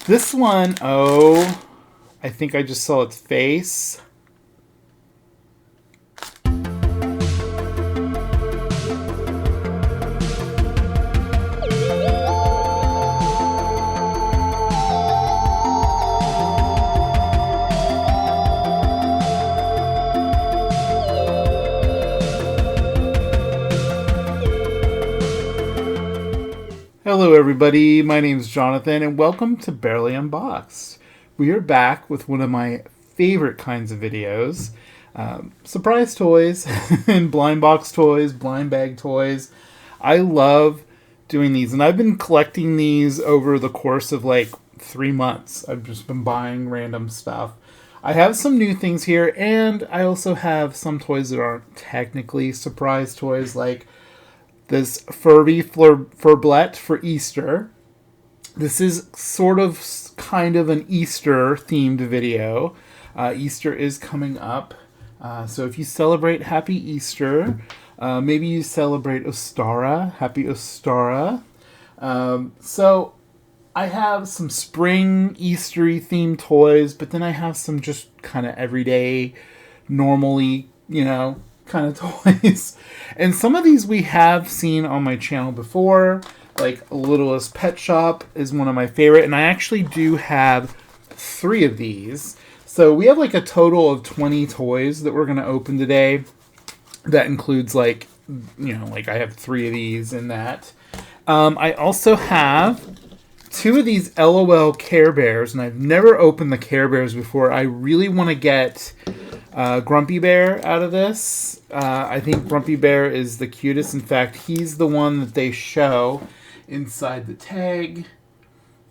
This one, oh, I think I just saw its face. Hello everybody, my name is Jonathan and welcome to Bearly Unboxed. We are back with one of my favorite kinds of videos. Surprise toys and blind box toys, blind bag toys. I love doing these and I've been collecting these over the course of like 3 months. I've just been buying random stuff. I have some new things here and I also have some toys that aren't technically surprise toys, like this Furby Furblet for Easter. This is sort of kind of an Easter themed video. Easter is coming up. So if you celebrate Happy Easter, maybe you celebrate Ostara. Happy Ostara. So I have some spring Eastery themed toys, but then I have some just kind of everyday, normally, kind of toys. And some of these we have seen on my channel before, like Littlest Pet Shop is one of my favorite, and I actually do have 3 of these. So we have like a total of 20 toys that we're going to open today. That includes like I have 3 of these in that. I also have 2 of these LOL Care Bears, and I've never opened the Care Bears before. I really want to get Grumpy Bear out of this. I think Grumpy Bear is the cutest. In fact, he's the one that they show inside the tag.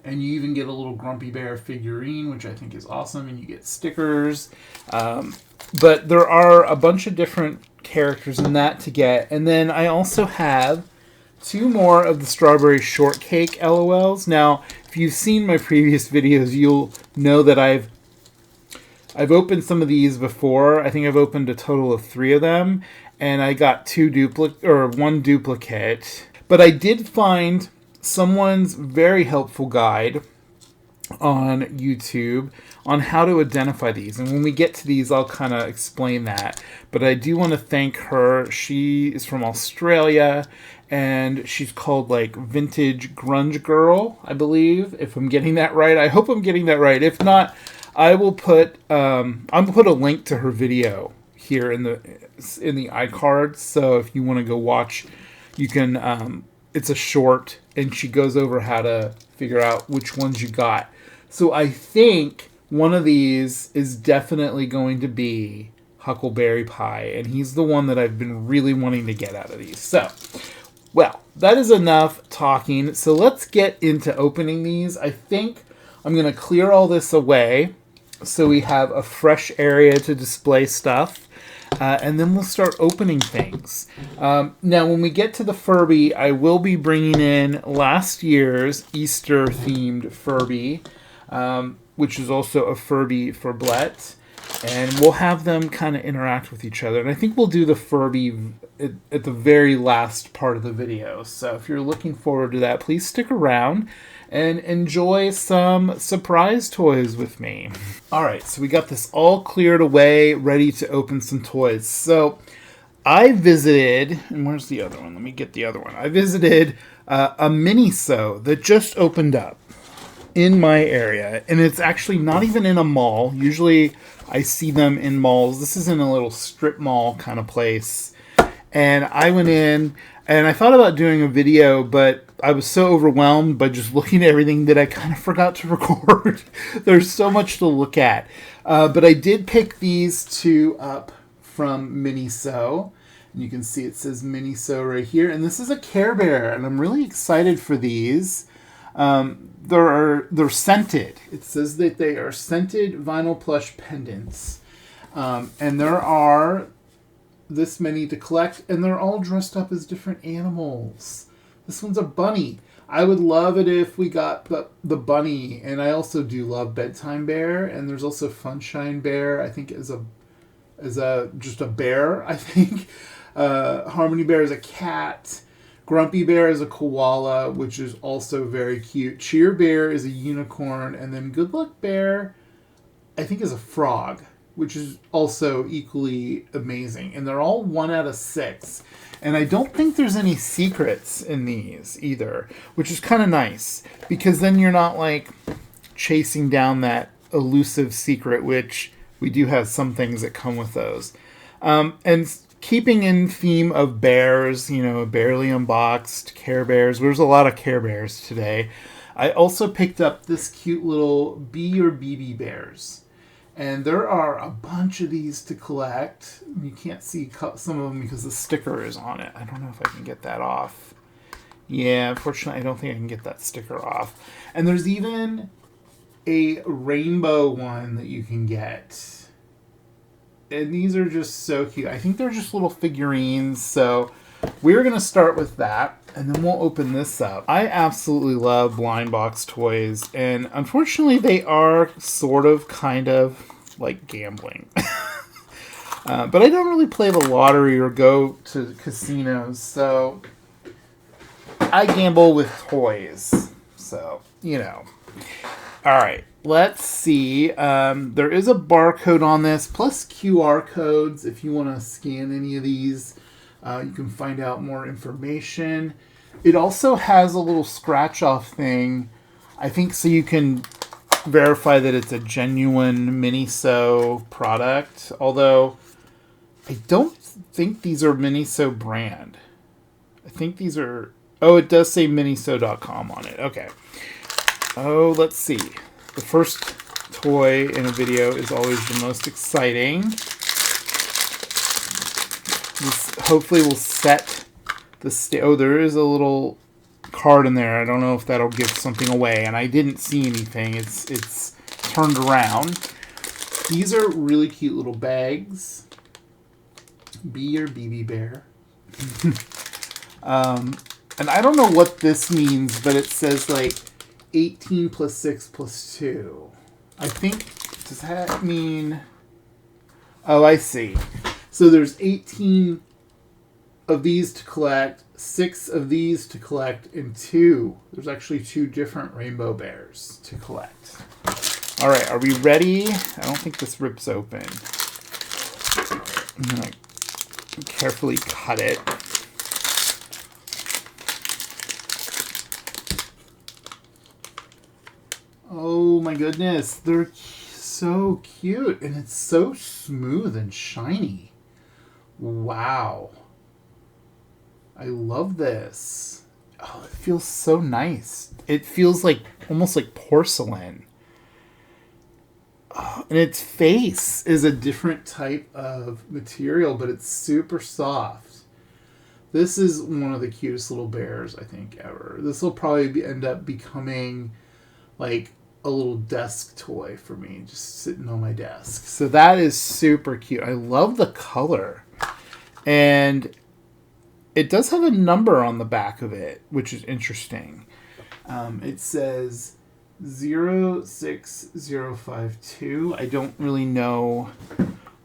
And you even get a little Grumpy Bear figurine, which I think is awesome. And you get stickers. But there are a bunch of different characters in that to get. And then I also have 2 more of the Strawberry Shortcake LOLs. Now, if you've seen my previous videos, you'll know that I've opened some of these before. I think I've opened a total of 3 of them, and I got 1 duplicate. But I did find someone's very helpful guide on YouTube on how to identify these. And when we get to these, I'll kind of explain that. But I do want to thank her. She is from Australia, and she's called like Vintage Grunge Girl, I believe, if I'm getting that right. I hope I'm getting that right. If not, I will put a link to her video here in the iCard. So if you want to go watch, you can. It's a short, and she goes over how to figure out which ones you got. So I think one of these is definitely going to be Huckleberry Pie, and he's the one that I've been really wanting to get out of these. So, well, that is enough talking. So let's get into opening these. I think I'm going to clear all this away so we have a fresh area to display stuff. And then we'll start opening things. Now, when we get to the Furby, I will be bringing in last year's Easter-themed Furby, which is also a Furby Furblet. And we'll have them kind of interact with each other. And I think we'll do the Furby at the very last part of the video. So if you're looking forward to that, please stick around and enjoy some surprise toys with me. Alright, so we got this all cleared away, ready to open some toys. So I visited, and where's the other one? Let me get the other one. I visited a Miniso that just opened up in my area, and it's actually not even in a mall. Usually I see them in malls. This is in a little strip mall kind of place. And I went in, and I thought about doing a video, but I was so overwhelmed by just looking at everything that I kind of forgot to record. There's so much to look at. But I did pick these 2 up from Miniso. And you can see it says Miniso right here. And this is a Care Bear, and I'm really excited for these. They're scented. It says that they are scented vinyl plush pendants. And there are this many to collect, and they're all dressed up as different animals. This one's a bunny. I would love it if we got the bunny, and I also do love Bedtime Bear, and there's also Funshine Bear, I think is just a bear, I think. Harmony Bear is a cat. Grumpy Bear is a koala, which is also very cute. Cheer Bear is a unicorn. And then Good Luck Bear, I think, is a frog, which is also equally amazing. And they're all 1 out of 6. And I don't think there's any secrets in these either, which is kind of nice. Because then you're not, like, chasing down that elusive secret, which we do have some things that come with those. And keeping in theme of bears, you know, Bearly Unboxed, Care Bears. There's a lot of Care Bears today. I also picked up this cute little Be or BB Bears. And there are a bunch of these to collect. You can't see some of them because the sticker is on it. I don't know if I can get that off. Yeah, unfortunately, I don't think I can get that sticker off. And there's even a rainbow one that you can get. And these are just so cute. I think they're just little figurines. So we're going to start with that. And then we'll open this up. I absolutely love blind box toys. And unfortunately, they are sort of kind of like gambling. But I don't really play the lottery or go to casinos. So I gamble with toys. So, you know. All right. Let's see. There is a barcode on this, plus QR codes if you want to scan any of these. You can find out more information. It also has a little scratch-off thing, I think, so you can verify that it's a genuine Miniso product. Although, I don't think these are Miniso brand. I think these are... Oh, it does say Miniso.com on it. Okay. Oh, let's see. The first toy in a video is always the most exciting. This hopefully will set the oh, there is a little card in there. I don't know if that'll give something away, and I didn't see anything. It's turned around. These are really cute little bags. Be your BB Bear. And I don't know what this means, but it says like 18 plus 6 plus 2. I think, does that mean... Oh, I see. So there's 18 of these to collect, 6 of these to collect, and 2. There's actually 2 different rainbow bears to collect. All right, are we ready? I don't think this rips open. I'm going to carefully cut it. Oh my goodness, they're so cute, and it's so smooth and shiny. Wow. I love this. Oh, it feels so nice. It feels like almost like porcelain. Oh, and its face is a different type of material, but it's super soft. This is one of the cutest little bears, I think, ever. This will probably end up becoming like a little desk toy for me, just sitting on my desk. So that is super cute. I love the color. And it does have a number on the back of it, which is interesting. It says 06052. I don't really know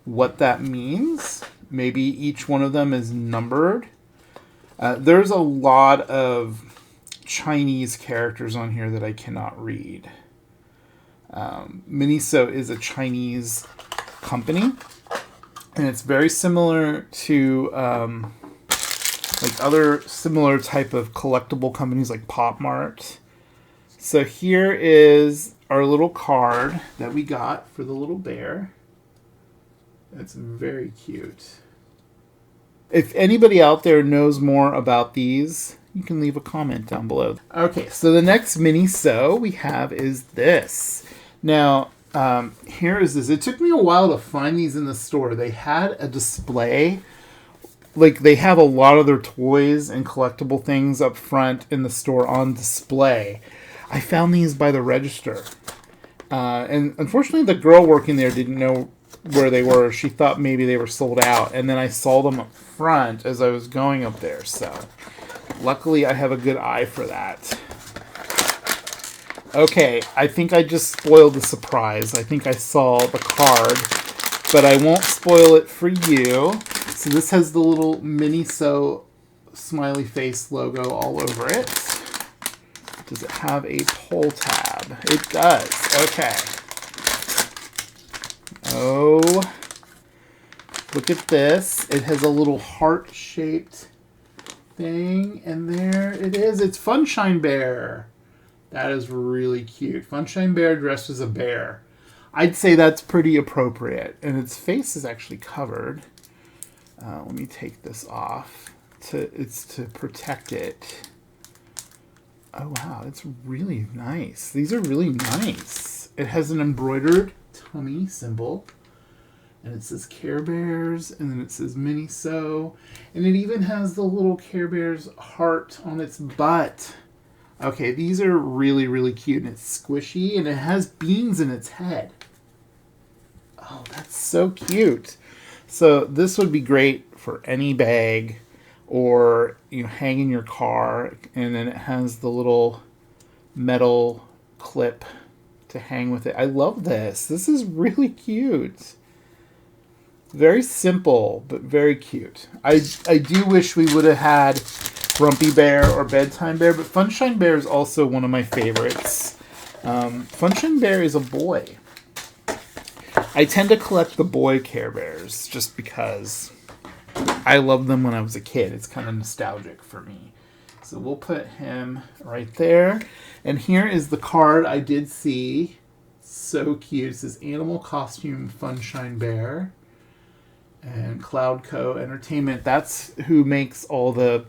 what that means. Maybe each one of them is numbered. There's a lot of Chinese characters on here that I cannot read. Miniso is a Chinese company, and it's very similar to like other similar type of collectible companies like Pop Mart. So here is our little card that we got for the little bear. That's very cute. If anybody out there knows more about these, you can leave a comment down below. Okay, so the next Miniso we have is this. Now, here is this. It took me a while to find these in the store. They had a display. Like, they have a lot of their toys and collectible things up front in the store on display. I found these by the register. And unfortunately, the girl working there didn't know where they were. She thought maybe they were sold out. And then I saw them up front as I was going up there. So, luckily, I have a good eye for that. Okay, I think I just spoiled the surprise. I think I saw the card, but I won't spoil it for you. So this has the little Miniso smiley face logo all over it. Does it have a pull tab? It does. Okay. Oh, look at this. It has a little heart-shaped thing, and there it is. It's Funshine Bear. That is really cute. Funshine Bear dressed as a bear. I'd say that's pretty appropriate. And its face is actually covered. Let me take this off. It's to protect it. Oh, wow. It's really nice. These are really nice. It has an embroidered tummy symbol. And it says Care Bears. And then it says Miniso. And it even has the little Care Bears heart on its butt. Okay, these are really, really cute. And it's squishy. And it has beans in its head. Oh, that's so cute. So this would be great for any bag or, you know, hang in your car. And then it has the little metal clip to hang with it. I love this. This is really cute. Very simple, but very cute. I do wish we would have had Grumpy Bear or Bedtime Bear, but Funshine Bear is also one of my favorites. Funshine Bear is a boy. I tend to collect the boy Care Bears just because I loved them when I was a kid. It's kind of nostalgic for me. So we'll put him right there. And here is the card I did see. So cute. It says Animal Costume Funshine Bear. And Cloudco Entertainment. That's who makes all the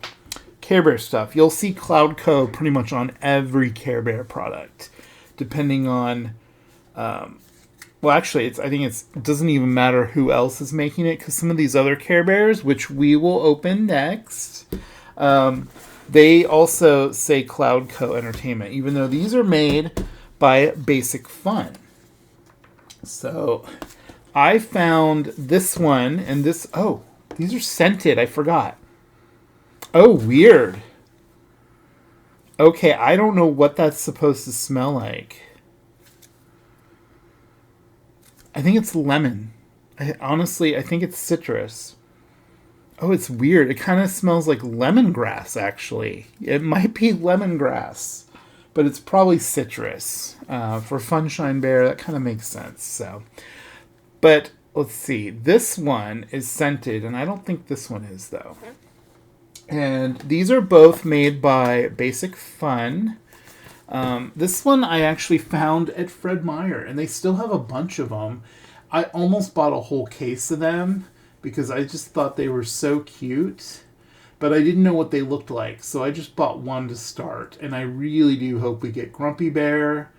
Care Bear stuff. You'll see Cloudco pretty much on every Care Bear product. Depending on... well, actually, I think it doesn't even matter who else is making it, because some of these other Care Bears, which we will open next, they also say Cloudco Entertainment, even though these are made by Basic Fun. So I found this one, and this... Oh, these are scented. I forgot. Oh, weird. Okay, I don't know what that's supposed to smell like. I think it's lemon. Honestly, I think it's citrus. Oh, it's weird. It kind of smells like lemongrass, actually. It might be lemongrass, but it's probably citrus. For Funshine Bear, that kind of makes sense. So, but let's see. This one is scented, and I don't think this one is, though. And these are both made by Basic Fun. This one I actually found at Fred Meyer, and they still have a bunch of them. I almost bought a whole case of them because I just thought they were so cute, but I didn't know what they looked like, so I just bought one to start, and I really do hope we get Grumpy Bear.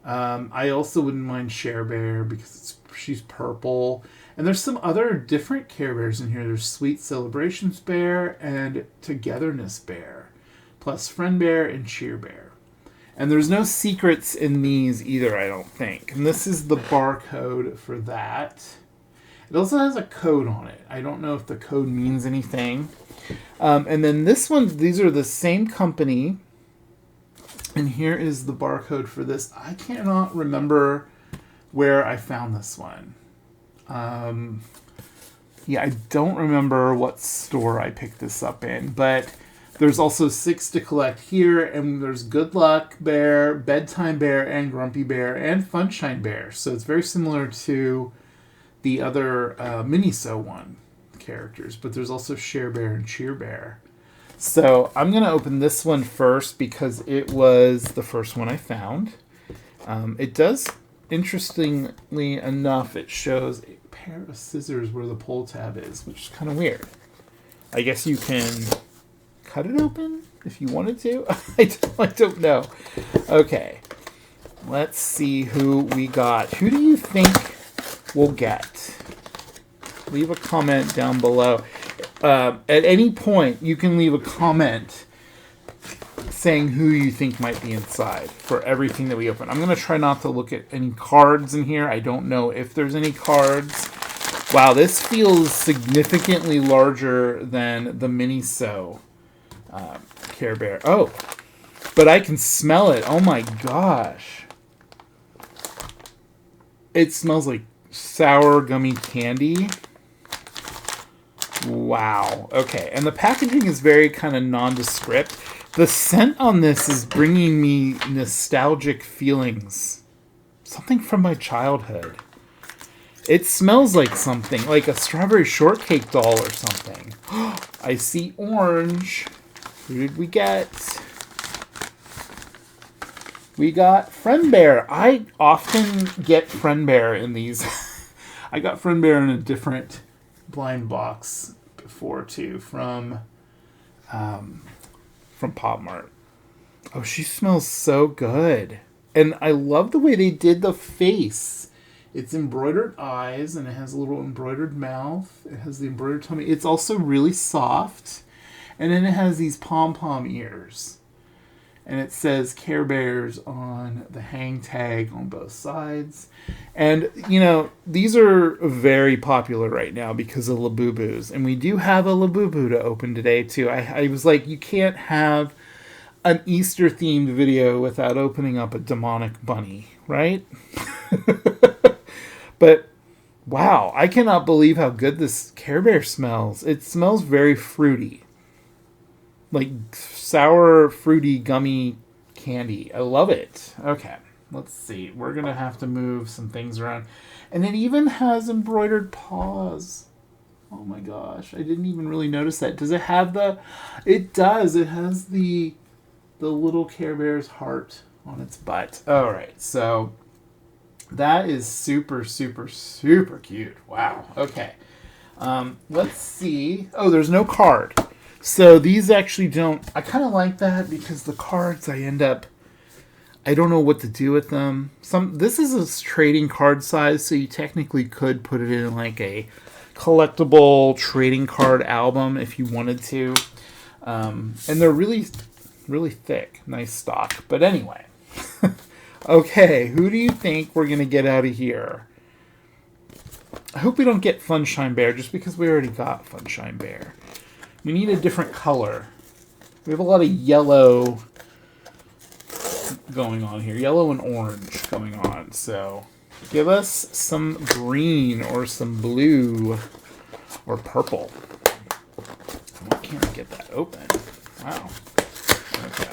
I also wouldn't mind Share Bear because she's purple, and there's some other different Care Bears in here. There's Sweet Celebrations Bear and Togetherness Bear, plus Friend Bear and Cheer Bear. And there's no secrets in these either, I don't think. And this is the barcode for that. It also has a code on it. I don't know if the code means anything. And then this one, these are the same company. And here is the barcode for this. I cannot remember where I found this one. Yeah, I don't remember what store I picked this up in, but there's also 6 to collect here, and there's Good Luck Bear, Bedtime Bear, and Grumpy Bear, and Funshine Bear. So it's very similar to the other Miniso one characters, but there's also Share Bear and Cheer Bear. So I'm going to open this one first because it was the first one I found. It does, interestingly enough, it shows a pair of scissors where the pull tab is, which is kind of weird. I guess you can cut it open if you wanted to. I don't know. Okay. Let's see who we got. Who do you think we'll get? Leave a comment down below. At any point, you can leave a comment saying who you think might be inside for everything that we open. I'm going to try not to look at any cards in here. I don't know if there's any cards. Wow, this feels significantly larger than the Miniso Care Bear. Oh, but I can smell it. Oh my gosh. It smells like sour gummy candy. Wow. Okay. And the packaging is very kind of nondescript. The scent on this is bringing me nostalgic feelings. Something from my childhood. It smells like something, like a Strawberry Shortcake doll or something. I see orange. Who did we get? We got Friend Bear. I often get Friend Bear in these. I got Friend Bear in a different blind box before too, from Pop Mart. Oh, she smells so good. And I love the way they did the face. It's embroidered eyes, and it has a little embroidered mouth. It has the embroidered tummy. It's also really soft. And then it has these pom-pom ears. And it says Care Bears on the hang tag on both sides. And, you know, these are very popular right now because of Labubus. And we do have a Labubu to open today, too. I was like, you can't have an Easter-themed video without opening up a demonic bunny, right? But, wow, I cannot believe how good this Care Bear smells. It smells very fruity. Like sour, fruity, gummy candy. I love it. Okay, let's see. We're going to have to move some things around. And it even has embroidered paws. Oh my gosh, I didn't even really notice that. Does it have the... It does. It has the little Care Bear's heart on its butt. All right, so... That is super, super, super cute. Wow. Okay. Let's see. Oh, there's no card. So these actually don't... I kind of like that because the cards I don't know what to do with them. This is a trading card size, so you technically could put it in like a collectible trading card album if you wanted to. And they're really, really thick. Nice stock. But anyway... Okay, who do you think we're going to get out of here? I hope we don't get Funshine Bear, just because we already got Funshine Bear. We need a different color. We have a lot of yellow going on here. Yellow and orange going on. So, give us some green or some blue or purple. Why can't I get that open? Wow. Okay.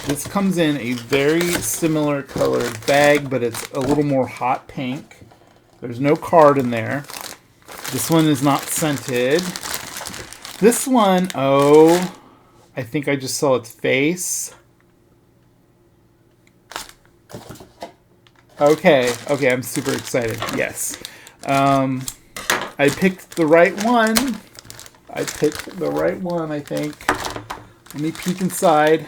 This comes in a very similar colored bag, but it's a little more hot pink. There's no card in there. This one is not scented. This one, oh, I think I just saw its face. Okay, I'm super excited. Yes. I picked the right one. I think. Let me peek inside.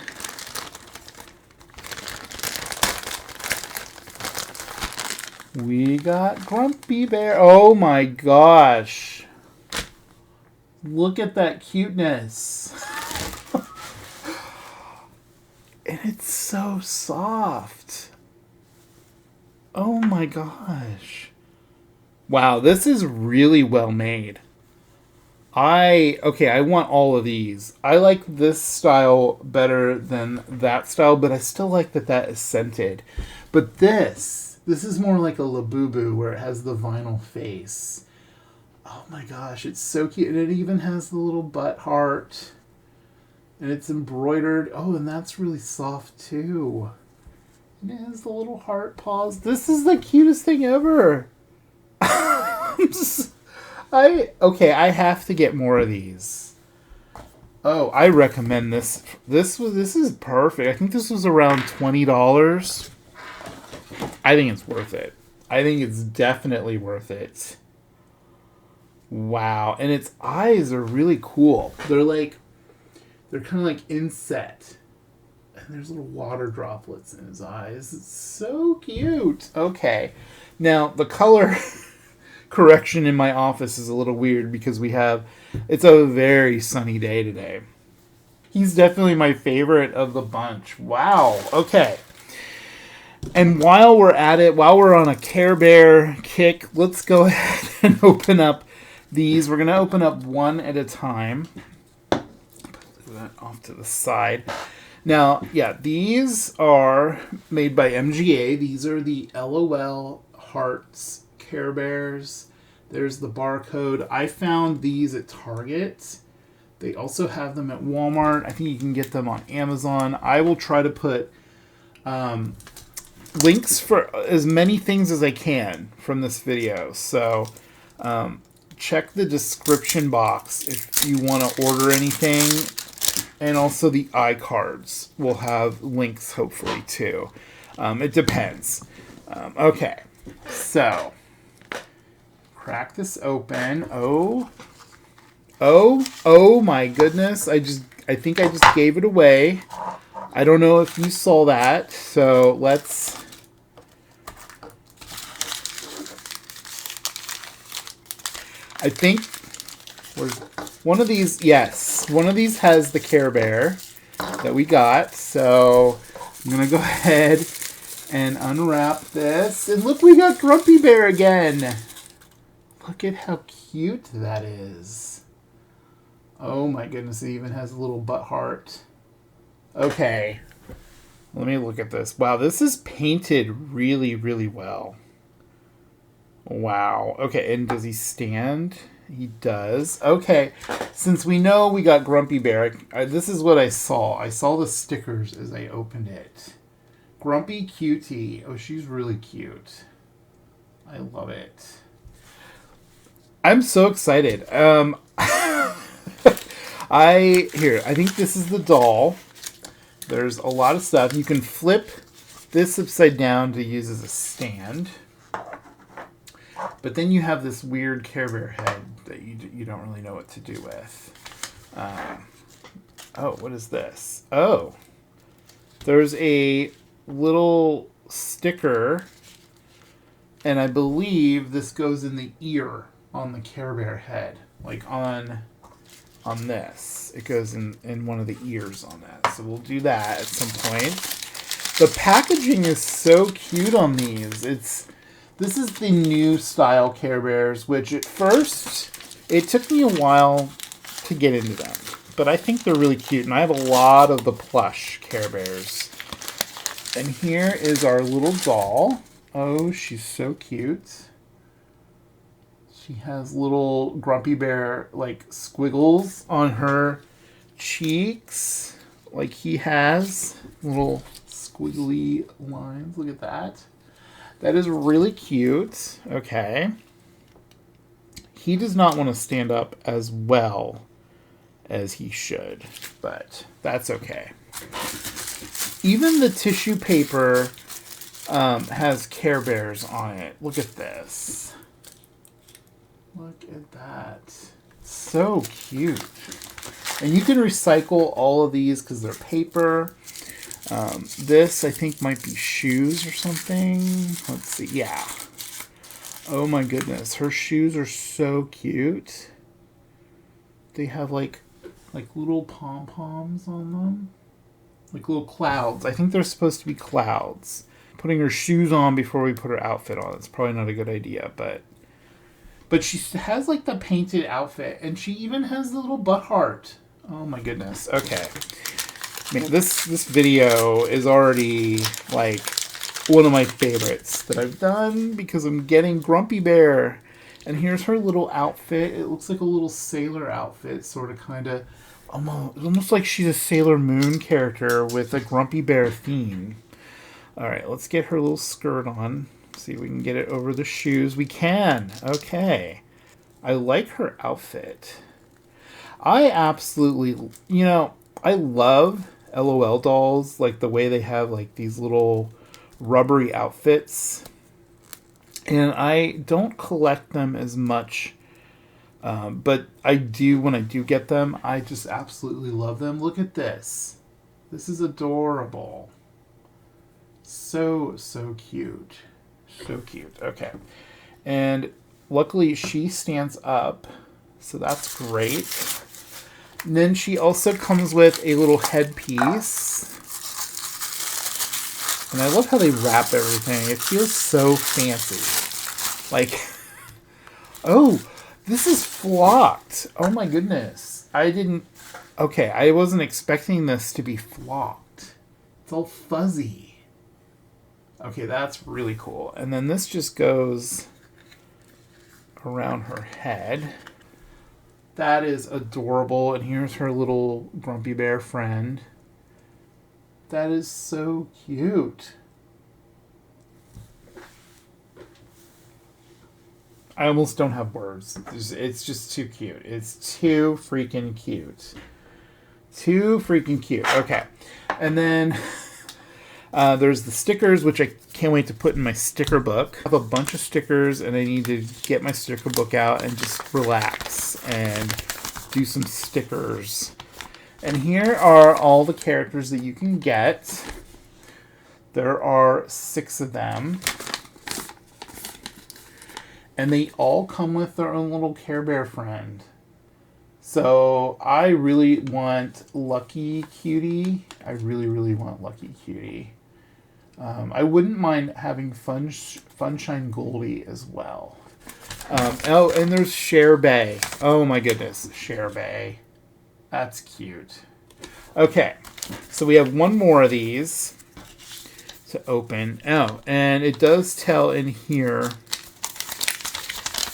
We got Grumpy Bear. Oh my gosh. Look at that cuteness. And it's so soft. Oh my gosh. Wow, this is really well made. I want all of these. I like this style better than that style, but I still like that is scented. But this is more like a Labubu where it has the vinyl face. Oh my gosh, it's so cute. And it even has the little butt heart. And it's embroidered. Oh, and that's really soft too. And it has the little heart paws. This is the cutest thing ever. I have to get more of these. Oh, I recommend this. This is perfect. I think this was around $20. I think it's worth it. I think it's definitely worth it. Wow. And its eyes are really cool. They're kind of like inset. And there's little water droplets in his eyes. It's so cute. Okay. Now, the color correction in my office is a little weird because it's a very sunny day today. He's definitely my favorite of the bunch. Wow. Okay. And while we're at it, while we're on a Care Bear kick, let's go ahead and open up these. We're going to open up one at a time. Put that off to the side. Now, yeah, these are made by MGA. These are the LOL Hearts Care Bears. There's the barcode. I found these at Target. They also have them at Walmart. I think you can get them on Amazon. I will try to put links for as many things as I can from this video. So check the description box if you want to order anything. And also the iCards will have links hopefully too. It depends. Okay, so crack this open. Oh my goodness. I think I just gave it away. I don't know if you saw that. So let's... I think one of these, yes, one of these has the Care Bear that we got. So I'm going to go ahead and unwrap this. And look, we got Grumpy Bear again. Look at how cute that is. Oh my goodness, it even has a little butt heart. Okay, let me look at this. Wow, this is painted really, really well. Wow. Okay, and does he stand? He does. Okay, since we know we got Grumpy Bear, this is what I saw. I saw the stickers as I opened it. Grumpy Cutie. Oh, she's really cute. I love it. I'm so excited. I think this is the doll. There's a lot of stuff. You can flip this upside down to use as a stand. But then you have this weird Care Bear head that you don't really know what to do with. Oh, what is this? Oh, there's a little sticker, and I believe this goes in the ear on the Care Bear head, like on this. It goes in one of the ears on that. So we'll do that at some point. The packaging is so cute on these. This is the new style Care Bears, which at first, it took me a while to get into them. But I think they're really cute, and I have a lot of the plush Care Bears. And here is our little doll. Oh, she's so cute. She has little Grumpy Bear, like, squiggles on her cheeks, like he has. Little squiggly lines. Look at that. That is really cute. Okay. He does not want to stand up as well as he should, but that's okay. Even the tissue paper has Care Bears on it. Look at this. Look at that. So cute. And you can recycle all of these because they're paper. This, I think, might be shoes or something. Let's see. Yeah. Oh my goodness. Her shoes are so cute. They have like little pom-poms on them. Like little clouds. I think they're supposed to be clouds. Putting her shoes on before we put her outfit on. It's probably not a good idea, but she has like the painted outfit, and she even has the little butt heart. Oh my goodness. Okay. Man, this video is already like one of my favorites that I've done because I'm getting Grumpy Bear. And here's her little outfit. It looks like a little sailor outfit, sort of, kind of, almost like she's a Sailor Moon character with a Grumpy Bear theme. All right, let's get her little skirt on. See if we can get it over the shoes. We can. Okay. I like her outfit. I absolutely, I love LOL dolls, like the way they have like these little rubbery outfits. And I don't collect them as much, but I do when I do get them. I just absolutely love them. Look at this. This is adorable. So cute. So cute. Okay. And luckily she stands up, so that's great. And then she also comes with a little headpiece. And I love how they wrap everything. It feels so fancy. Like, oh, this is flocked. Oh my goodness. I wasn't expecting this to be flocked. It's all fuzzy. Okay, that's really cool. And then this just goes around her head. That is adorable. And here's her little grumpy bear friend. That is so cute. I almost don't have words. It's just too cute. It's too freaking cute. Too freaking cute. Okay. And then there's the stickers, which I can't wait to put in my sticker book. I have a bunch of stickers, and I need to get my sticker book out and just relax and do some stickers. And here are all the characters that you can get. There are 6 of them. And they all come with their own little Care Bear friend. So I really want Lucky Cutie. I really, really want Lucky Cutie. I wouldn't mind having Funshine Goldie as well. Oh, and there's Share Bay. Oh my goodness, Share Bay. That's cute. Okay, so we have one more of these to open. Oh, and it does tell in here,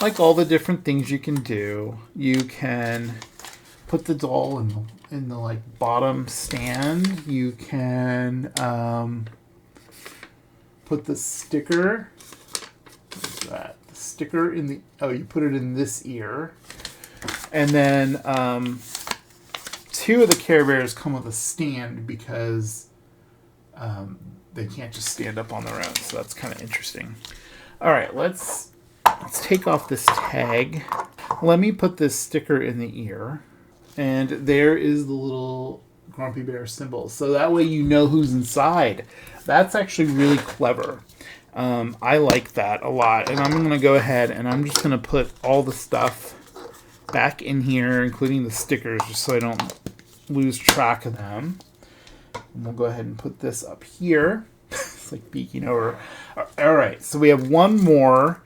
like, all the different things you can do. You can put the doll in the like bottom stand. You can put the sticker. What's that? The sticker in the, oh, you put it in this ear. And then 2 of the Care Bears come with a stand because they can't just stand up on their own. So that's kind of interesting. All right, let's take off this tag. Let me put this sticker in the ear. And there is the little Grumpy Bear symbol. So that way you know who's inside. That's actually really clever. I like that a lot. And I'm going to go ahead and I'm just going to put all the stuff back in here, including the stickers, just so I don't lose track of them. And we'll go ahead and put this up here. It's like peeking over. All right, so we have one more.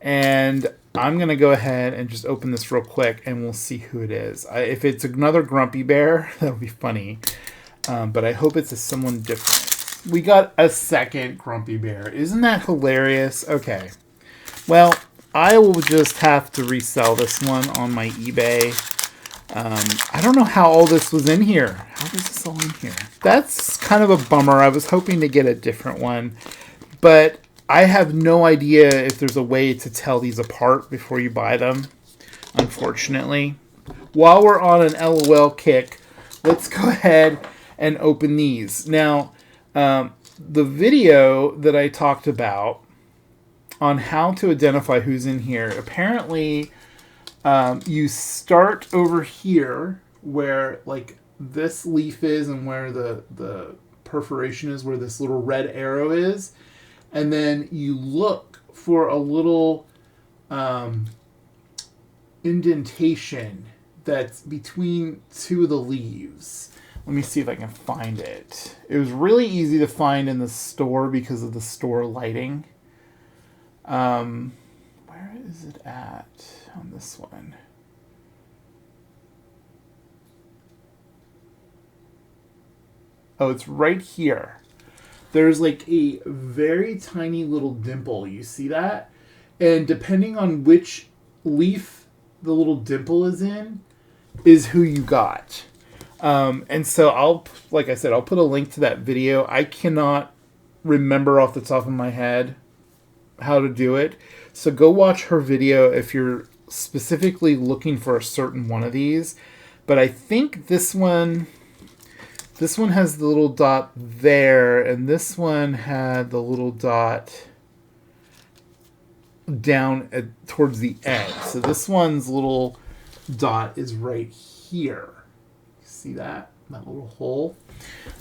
And I'm going to go ahead and just open this real quick, and we'll see who it is. If it's another Grumpy Bear, that would be funny. But I hope it's someone different. We got a second Grumpy Bear. Isn't that hilarious? Okay. Well, I will just have to resell this one on my eBay. I don't know how all this was in here. How is this all in here? That's kind of a bummer. I was hoping to get a different one. But I have no idea if there's a way to tell these apart before you buy them, unfortunately. While we're on an LOL kick, let's go ahead and open these. Now, the video that I talked about on how to identify who's in here, apparently you start over here where like this leaf is and where the perforation is, where this little red arrow is. And then you look for a little indentation that's between 2 of the leaves. Let me see if I can find it. It was really easy to find in the store because of the store lighting. Where is it at on this one? Oh, it's right here. There's like a very tiny little dimple. You see that? And depending on which leaf the little dimple is in, is who you got. And so like I said, I'll put a link to that video. I cannot remember off the top of my head how to do it. So go watch her video if you're specifically looking for a certain one of these. But I think this one has the little dot there, and this one had the little dot down towards the end. So this one's little dot is right here. See that? That little hole.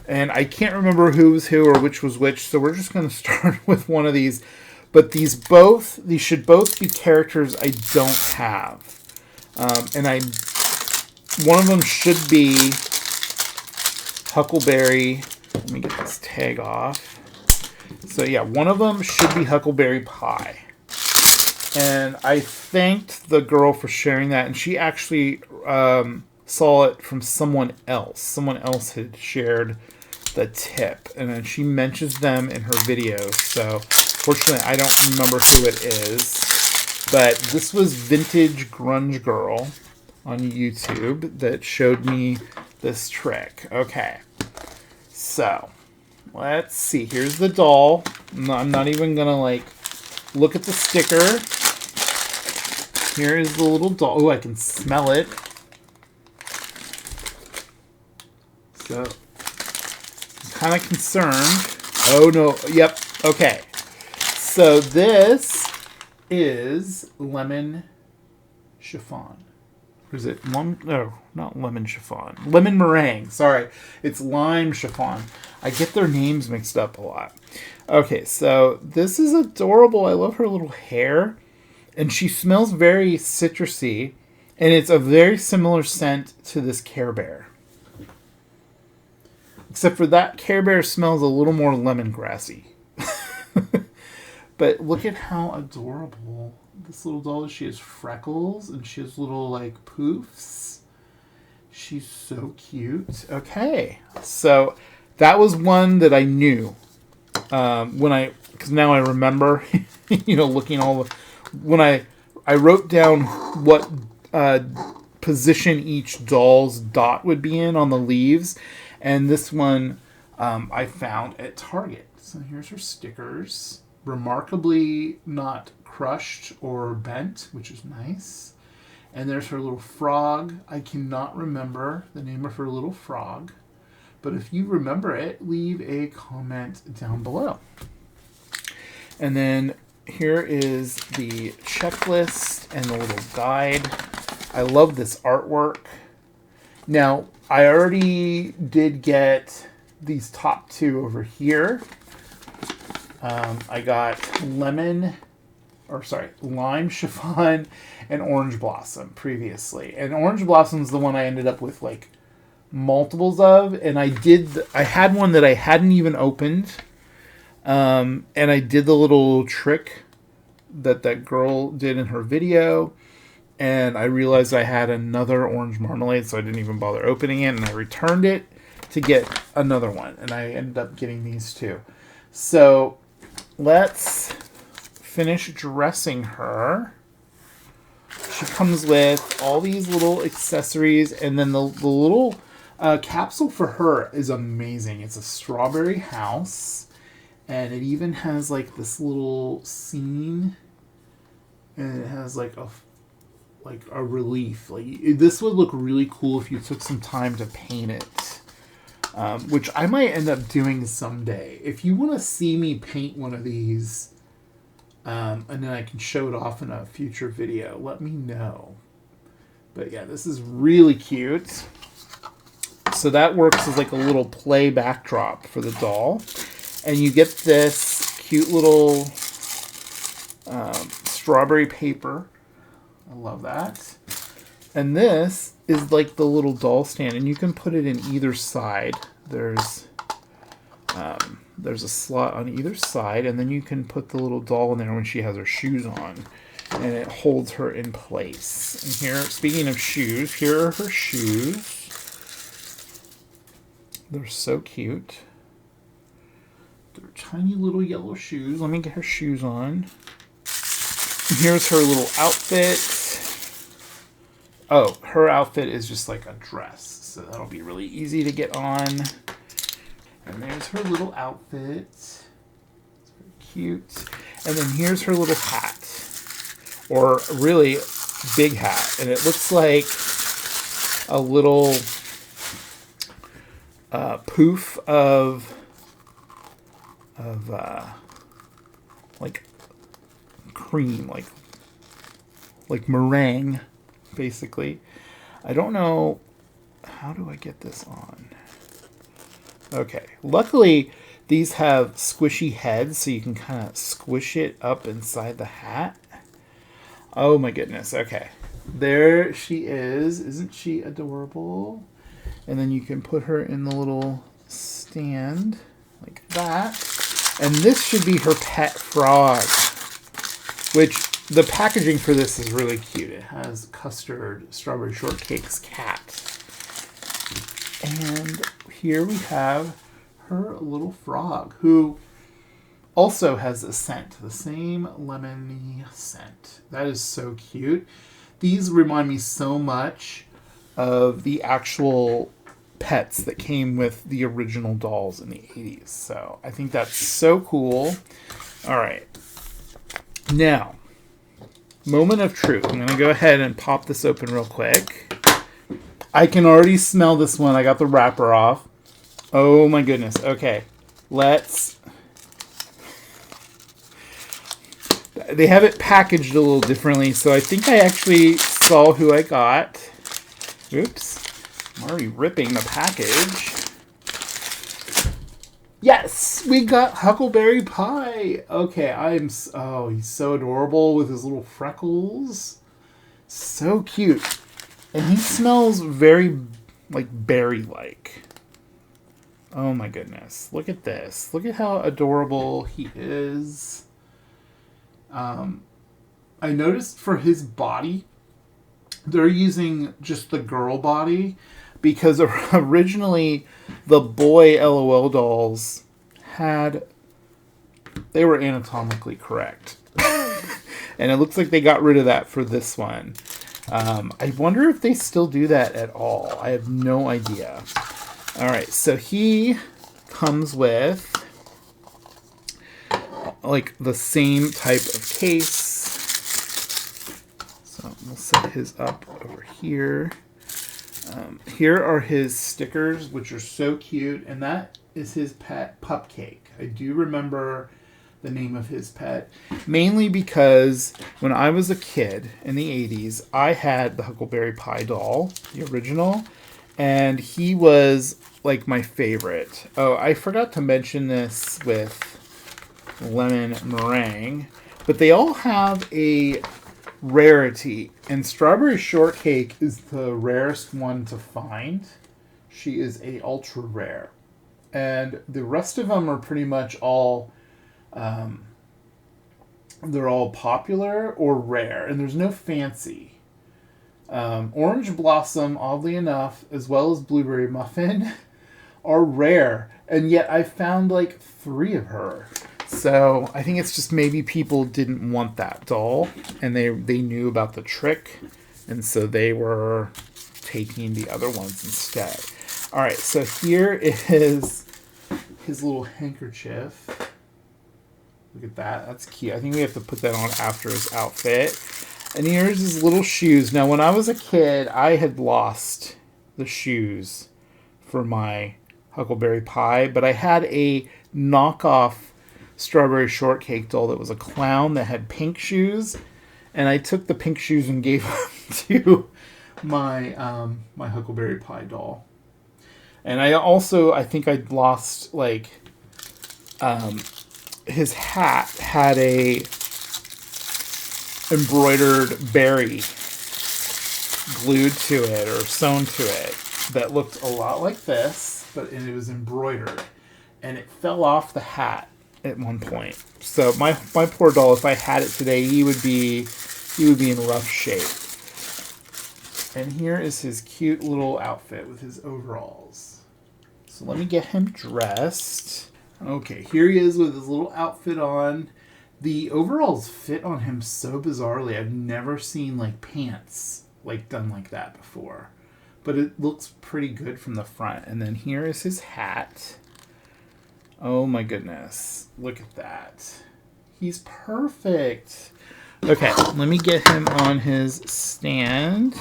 And I can't remember who was who or which was which, so we're just going to start with one of these. But these should both be characters I don't have. And one of them should be Huckleberry. Let me get this tag off. So yeah, one of them should be Huckleberry Pie. And I thanked the girl for sharing that, and she actually saw it from someone else. Someone else had shared the tip, and then she mentions them in her videos. So fortunately, I don't remember who it is. But this was Vintage Grunge Girl on YouTube that showed me this trick. Okay. So, let's see. Here's the doll. I'm not even going to, like, look at the sticker. Here is the little doll. Oh, I can smell it. So, I'm kind of concerned. Oh, no. Yep. Okay. So, this is lemon chiffon. Or is it no, not lemon chiffon. Lemon meringue. Sorry. It's lime chiffon. I get their names mixed up a lot. Okay, so this is adorable. I love her little hair. And she smells very citrusy. And it's a very similar scent to this Care Bear. Except for that Care Bear smells a little more lemongrassy. But look at how adorable this little doll is. She has freckles and she has little like poofs. She's so cute. Okay, so that was one that I knew because now I remember, looking when I wrote down what position each doll's dot would be in on the leaves, and this one I found at Target. So here's her stickers. Remarkably not crushed or bent, which is nice. And there's her little frog. I cannot remember the name of her little frog, but if you remember it, leave a comment down below. And then here is the checklist and the little guide. I love this artwork. Now, I already did get these top two over here. I got lime chiffon and orange blossom previously. And orange blossom is the one I ended up with like multiples of. And I had one that I hadn't even opened. And I did the little trick that girl did in her video. And I realized I had another orange marmalade, so I didn't even bother opening it. And I returned it to get another one. And I ended up getting these two. So let's finish dressing her. She comes with all these little accessories, and then the little capsule for her is amazing. It's a strawberry house, and it even has like this little scene, and it has like a relief. Like this would look really cool if you took some time to paint it. Which I might end up doing someday. If you want to see me paint one of these, and then I can show it off in a future video, let me know. But yeah, this is really cute. So that works as like a little play backdrop for the doll. And you get this cute little strawberry paper. I love that. And this is like the little doll stand, and you can put it in either side. There's a slot on either side, and then you can put the little doll in there when she has her shoes on, and it holds her in place. And here, speaking of shoes, here are her shoes. They're so cute. They're tiny little yellow shoes. Let me get her shoes on. Here's her little outfit. Oh, her outfit is just like a dress, so that'll be really easy to get on. And there's her little outfit. It's very cute. And then here's her little hat, or really big hat, and it looks like a little poof of like cream, like meringue. Basically, I don't know, how do I get this on? Okay, luckily these have squishy heads, so you can kind of squish it up inside the hat. Oh my goodness, okay. There she is. Isn't she adorable? And then you can put her in the little stand like that. And this should be her pet frog, which the packaging for this is really cute. It has Custard, Strawberry Shortcake's cat. And here we have her little frog, who, also has a scent, the same lemony scent. That is so cute. These remind me so much of the actual pets that came with the original dolls in the 80s. So I think that's so cool. All right. Now, moment of truth. I'm going to go ahead and pop this open real quick. I can already smell this one. I got the wrapper off. Oh my goodness. Okay. They have it packaged a little differently, so I think I actually saw who I got. Oops. I'm already ripping the package. Yes! We got Huckleberry Pie! Okay, oh, he's so adorable with his little freckles. So cute. And he smells very, like, berry-like. Oh my goodness. Look at this. Look at how adorable he is. I noticed for his body, they're using just the girl body because originally the boy LOL dolls they were anatomically correct. And it looks like they got rid of that for this one. I wonder if they still do that at all. I have no idea. All right, so he comes with like the same type of case. So we'll set his up over here. Here are his stickers, which are so cute, and that is his pet Pupcake. I do remember the name of his pet, mainly because when I was a kid in the 80s, I had the Huckleberry Pie doll, the original, and he was like my favorite. Oh, I forgot to mention this with lemon meringue, but they all have a rarity, and Strawberry Shortcake is the rarest one to find. She is a ultra rare, and the rest of them are pretty much all they're all popular or rare, and there's no fancy. Orange Blossom, oddly enough, as well as Blueberry Muffin are rare, and yet I found like 3 of her. So I think it's just maybe people didn't want that doll, and they knew about the trick, and so they were taking the other ones instead. All right, so here is his little handkerchief. Look at that. That's cute. I think we have to put that on after his outfit. And here's his little shoes. Now, when I was a kid, I had lost the shoes for my Huckleberry Pie, but I had a knockoff Strawberry Shortcake doll that was a clown that had pink shoes, and I took the pink shoes and gave them to my my Huckleberry Pie doll. And I think I'd lost like his hat had a embroidered berry glued to it or sewn to it that looked a lot like this, but it was embroidered, and it fell off the hat at one point. So my poor doll, if I had it today, he would be in rough shape. And here is his cute little outfit with his overalls. So let me get him dressed. Okay, here he is with his little outfit on. The overalls fit on him so bizarrely. I've never seen like pants like done like that before. But it looks pretty good from the front. And then here is his hat. Oh my goodness. Look at that. He's perfect. Okay, let me get him on his stand.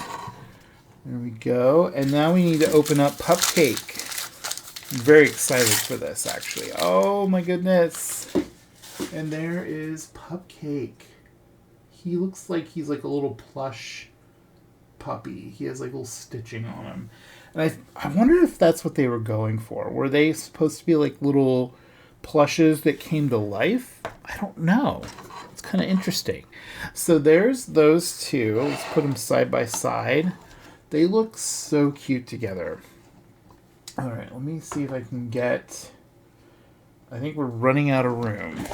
There we go. And now we need to open up Pupcake. I'm very excited for this, actually. Oh my goodness. And there is Pupcake. He looks like he's like a little plush puppy. He has like little stitching on him. And I wonder if that's what they were going for. Were they supposed to be like little plushes that came to life? I don't know. It's kind of interesting. So there's those two. Let's put them side by side. They look so cute together. All right, let me see if I can get... I think we're running out of room.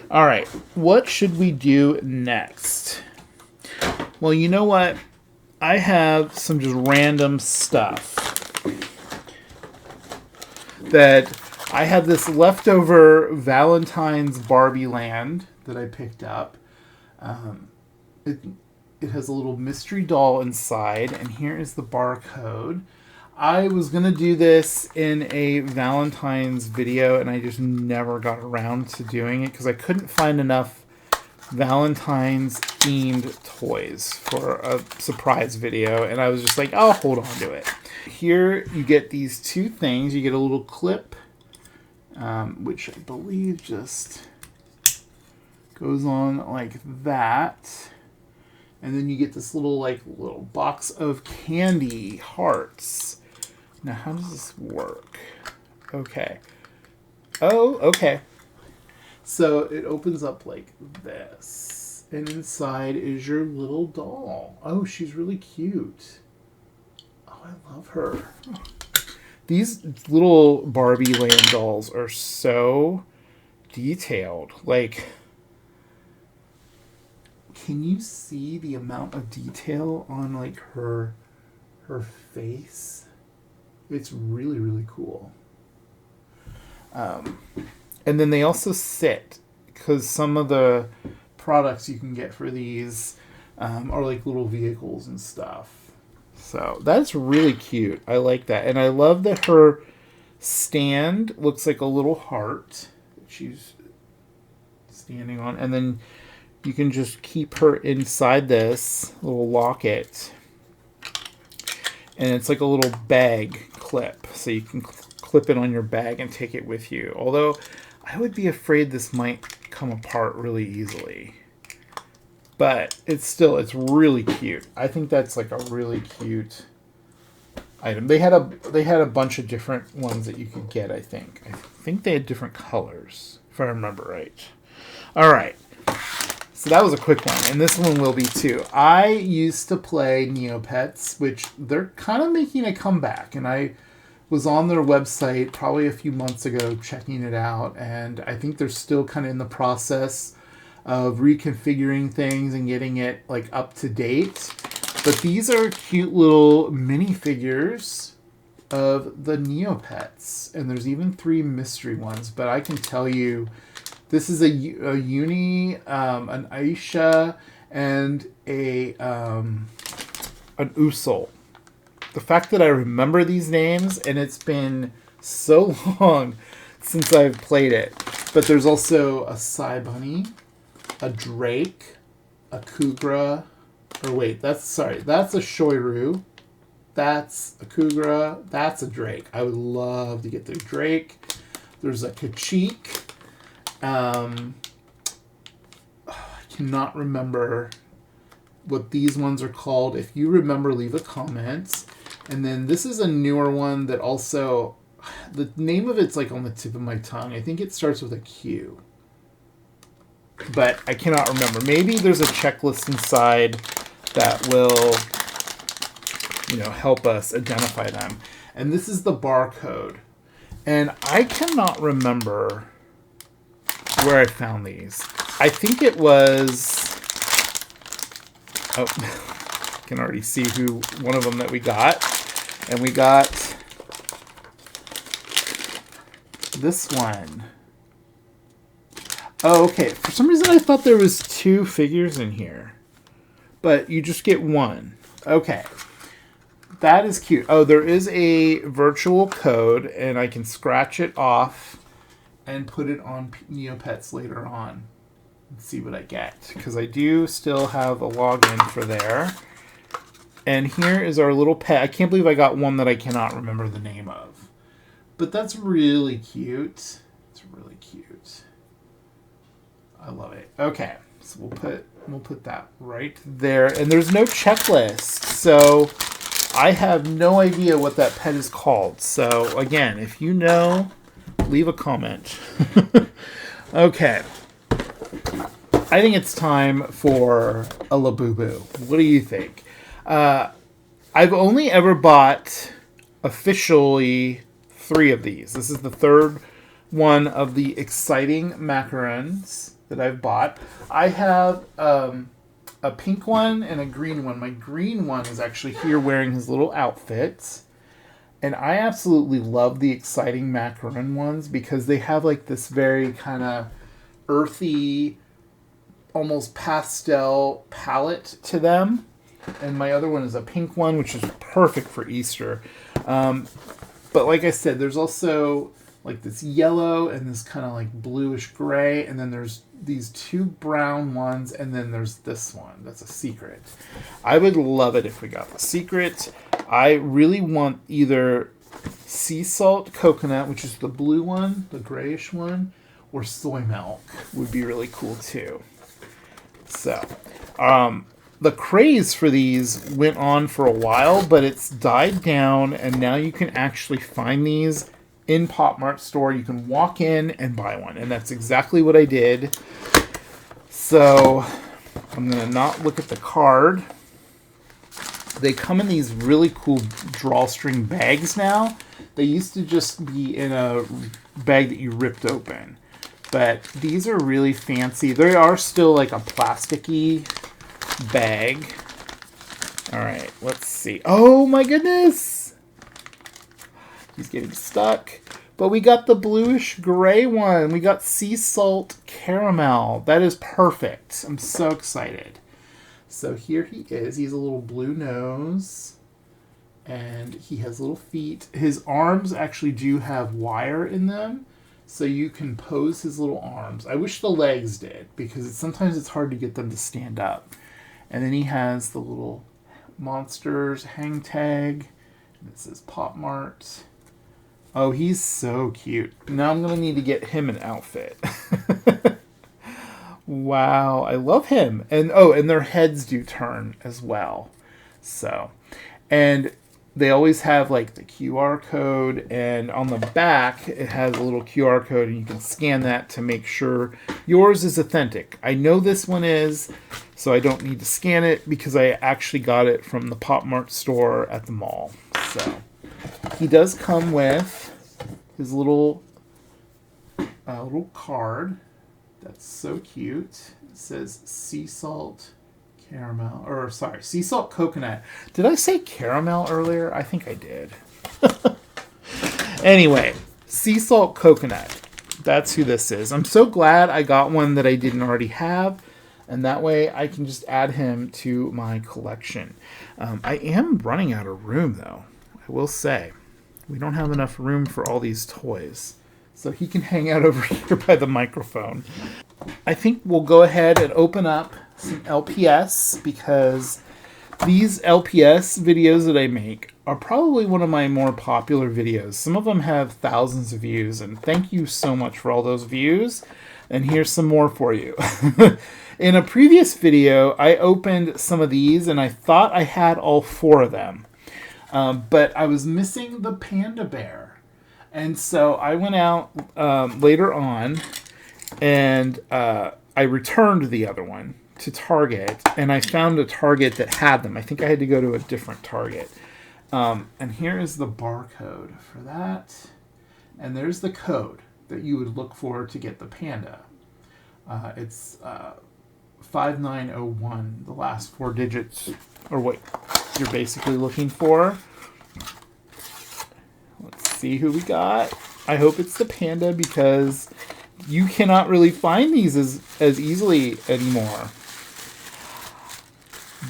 All right, what should we do next? Well, you know what? I have some just random stuff that I had this leftover Valentine's Barbie Land that I picked up. It has a little mystery doll inside, and here is the barcode. I was going to do this in a Valentine's video, and I just never got around to doing it because I couldn't find enough Valentine's themed toys for a surprise video, and I was just like, I'll hold on to it. Here you get these two things. You get a little clip, which I believe just goes on like that. And then you get this little box of candy hearts. Now, how does this work? Okay. Oh, okay. So it opens up like this. And inside is your little doll. Oh, she's really cute. Oh, I love her. These little Barbie Land dolls are so detailed. Like, can you see the amount of detail on like her face? It's really, really cool. And then they also sit, because some of the products you can get for these are like little vehicles and stuff. So that's really cute. I like that. And I love that her stand looks like a little heart that she's standing on. And then you can just keep her inside this little locket. And it's like a little bag clip. So you can clip it on your bag and take it with you. Although I would be afraid this might come apart really easily. But it's really cute. I think that's like a really cute item. They had a bunch of different ones that you could get, I think. I think they had different colors, if I remember right. All right. So that was a quick one, and this one will be too. I used to play Neopets, which they're kind of making a comeback, and I was on their website probably a few months ago checking it out, and I think they're still kind of in the process of reconfiguring things and getting it like up to date. But these are cute little minifigures of the Neopets, and there's even 3 mystery ones, but I can tell you this is a Uni, an Aisha, and an Usul. The fact that I remember these names, and it's been so long since I've played it. But there's also a Sai Bunny, a Drake, a Kugra, or wait, that's a Shoiru, that's a Kugra, that's a Drake. I would love to get the Drake. There's a Kachik. I cannot remember what these ones are called. If you remember, leave a comment. And then this is a newer one that also, the name of it's like on the tip of my tongue. I think it starts with a Q. But I cannot remember. Maybe there's a checklist inside that will, help us identify them. And this is the barcode. And I cannot remember where I found these. I think it was... Oh, I can already see one of them that we got. And we got this one. Oh, okay. For some reason I thought there was 2 figures in here. But you just get one. Okay. That is cute. Oh, there is a virtual code, and I can scratch it off and put it on Neopets later on and see what I get. Because I do still have a login for there. And here is our little pet. I can't believe I got one that I cannot remember the name of. But that's really cute. It's really cute. I love it. Okay, so we'll put that right there. And there's no checklist, so I have no idea what that pet is called. So again, if you know, leave a comment. Okay. I think it's time for a Labubu. What do you think? I've only ever bought officially 3 of these. This is the 3rd one of the exciting macarons that I've bought. I have a pink one and a green one. My green one is actually here wearing his little outfit. And I absolutely love the exciting macaroon ones because they have like this very kind of earthy, almost pastel palette to them. And my other one is a pink one, which is perfect for Easter. But like I said, there's also like this yellow and this kind of like bluish gray, and then there's these two brown ones, and then there's this one that's a secret. I would love it if we got the secret. I really want either sea salt coconut, which is the blue one, the grayish one, or soy milk would be really cool too. So, the craze for these went on for a while, but it's died down, and now you can actually find these in Pop Mart store. You can walk in and buy one, and that's exactly what I did. So I'm going to not look at the card. They come in these really cool drawstring bags now. They used to just be in a bag that you ripped open, but these are really fancy. They are still like a plasticky bag. All right, let's see. Oh my goodness! He's getting stuck. But we got the bluish gray one. We got sea salt caramel. That is perfect. I'm so excited. So here he is. He has a little blue nose. And he has little feet. His arms actually do have wire in them. So you can pose his little arms. I wish the legs did, because sometimes it's hard to get them to stand up. And then he has the little Monsters hang tag. And it says Pop Mart. Oh, he's so cute. Now I'm going to need to get him an outfit. Wow, I love him. And and their heads do turn as well. So, and they always have like the QR code, and on the back it has a little QR code, and you can scan that to make sure yours is authentic. I know this one is, so I don't need to scan it because I actually got it from the Pop Mart store at the mall. So he does come with his little card. That's so cute. It says sea salt caramel, or sorry, sea salt coconut. Did I say caramel earlier? I think I did. Anyway, sea salt coconut. That's who this is. I'm so glad I got one that I didn't already have, and that way I can just add him to my collection. I am running out of room, though. I will say, we don't have enough room for all these toys. So he can hang out over here by the microphone. I think we'll go ahead and open up some LPS, because these LPS videos that I make are probably one of my more popular videos. Some of them have thousands of views, and thank you so much for all those views. And here's some more for you. In a previous video, I opened some of these, and I thought I had all 4 of them. But I was missing the panda bear. And so I went out later on, and I returned the other one to Target, and I found a Target that had them. I think I had to go to a different Target. And here is the barcode for that. And there's the code that you would look for to get the panda. It's 5901, the last 4 digits, or what you're basically looking for. Let's see who we got. I hope it's the panda, because you cannot really find these as easily anymore.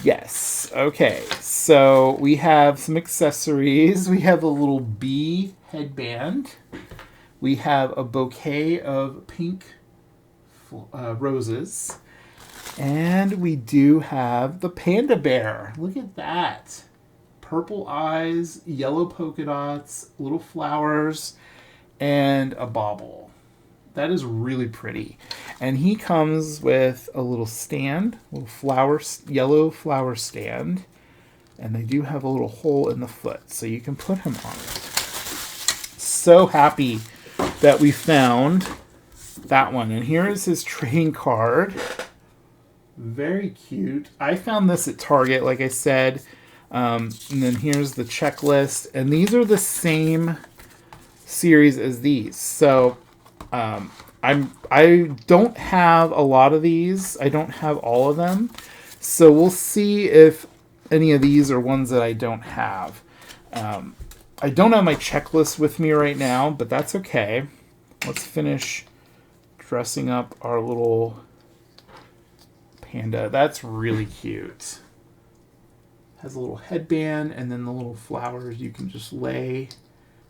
Yes. Okay. So we have some accessories. We have a little bee headband. We have a bouquet of pink roses. And we do have the panda bear. Look at that. Purple eyes, yellow polka dots, little flowers, and a bauble. That is really pretty. And he comes with a little stand, yellow flower stand, and they do have a little hole in the foot, so you can put him on it. So happy that we found that one. And here is his trading card. Very cute. I found this at Target, like I said. And then here's the checklist, and these are the same series as these. So I don't have a lot of these. I don't have all of them. So we'll see if any of these are ones that I don't have. I don't have my checklist with me right now, but that's okay. Let's finish dressing up our little panda. That's really cute. Has a little headband and then the little flowers you can just lay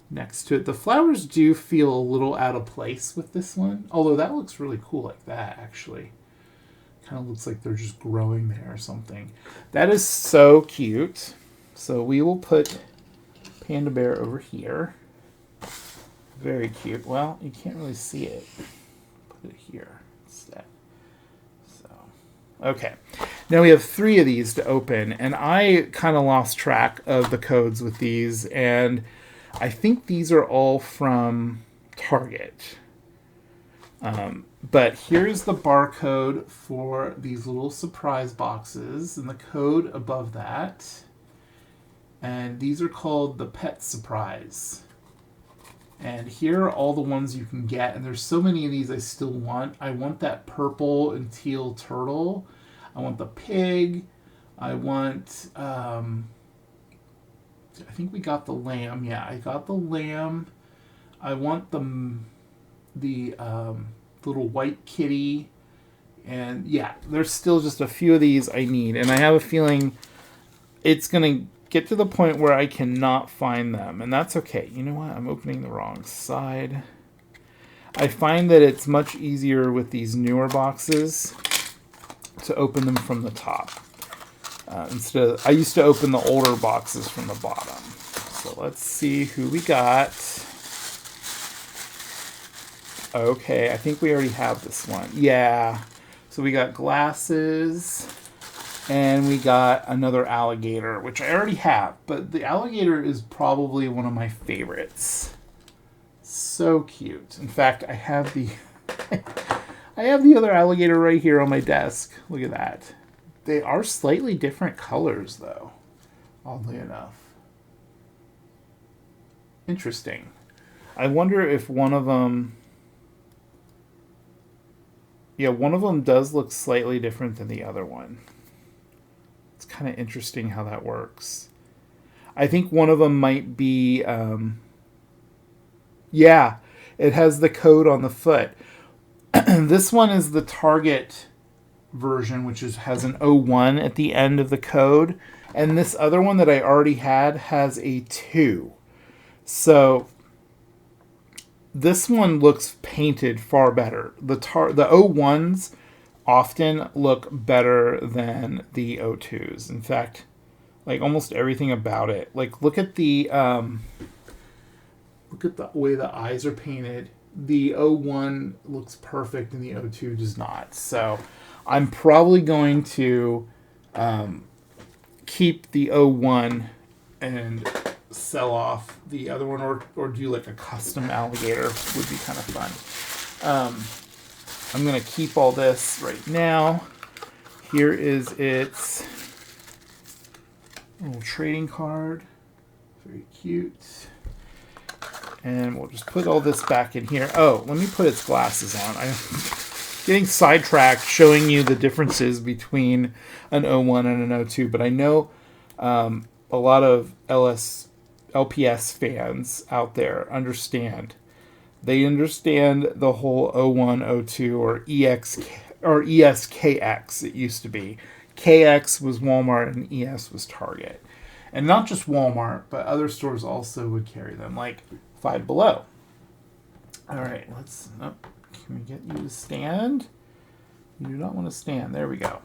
next to it. The flowers do feel a little out of place with this one, although that looks really cool like that, actually. Kind of looks like they're just growing there or something. That is so cute. So we will put Panda Bear over here. Very cute. Well, you can't really see it. Put it here instead. So, okay. Now we have 3 of these to open, and I kind of lost track of the codes with these, and I think these are all from Target. But here's the barcode for these little surprise boxes, and the code above that. And these are called the Pet Surprise. And here are all the ones you can get, and there's so many of these I still want. I want that purple and teal turtle. I want the pig. I want, I think we got the lamb. Yeah, I got the lamb. I want the little white kitty. And yeah, there's still just a few of these I need. And I have a feeling it's going to get to the point where I cannot find them. And that's okay. You know what? I'm opening the wrong side. I find that it's much easier with these newer boxes to open them from the top. Instead of, I used to open the older boxes from the bottom. So let's see who we got. Okay, I think we already have this one. Yeah. So we got glasses, and we got another alligator, which I already have. But the alligator is probably one of my favorites. So cute. In fact, I have the I have the other alligator right here on my desk. Look at that. They are slightly different colors, though, oddly enough. Interesting. I wonder if one of them... Yeah, one of them does look slightly different than the other one. It's kind of interesting how that works. I think one of them might be... yeah, it has the code on the foot. This one is the Target version, which has an 01 at the end of the code. And this other one that I already had has a 2. So this one looks painted far better. The 01s often look better than the 02s. In fact, like almost everything about it. Like look at the way the eyes are painted. The 01 looks perfect and the 02 does not. So I'm probably going to keep the 01 and sell off the other one, or do like a custom alligator would be kind of fun. I'm going to keep all this right now. Here is its little trading card. Very cute. And we'll just put all this back in here. Oh, let me put its glasses on. I'm getting sidetracked showing you the differences between an 01 and an 02, but I know a lot of LPS fans out there understand. They understand the whole 01, 02, or ESKX it used to be. KX was Walmart and ES was Target. And not just Walmart, but other stores also would carry them, like Five Below. All right, let's... Oh, can we get you to stand? You do not want to stand. There we go.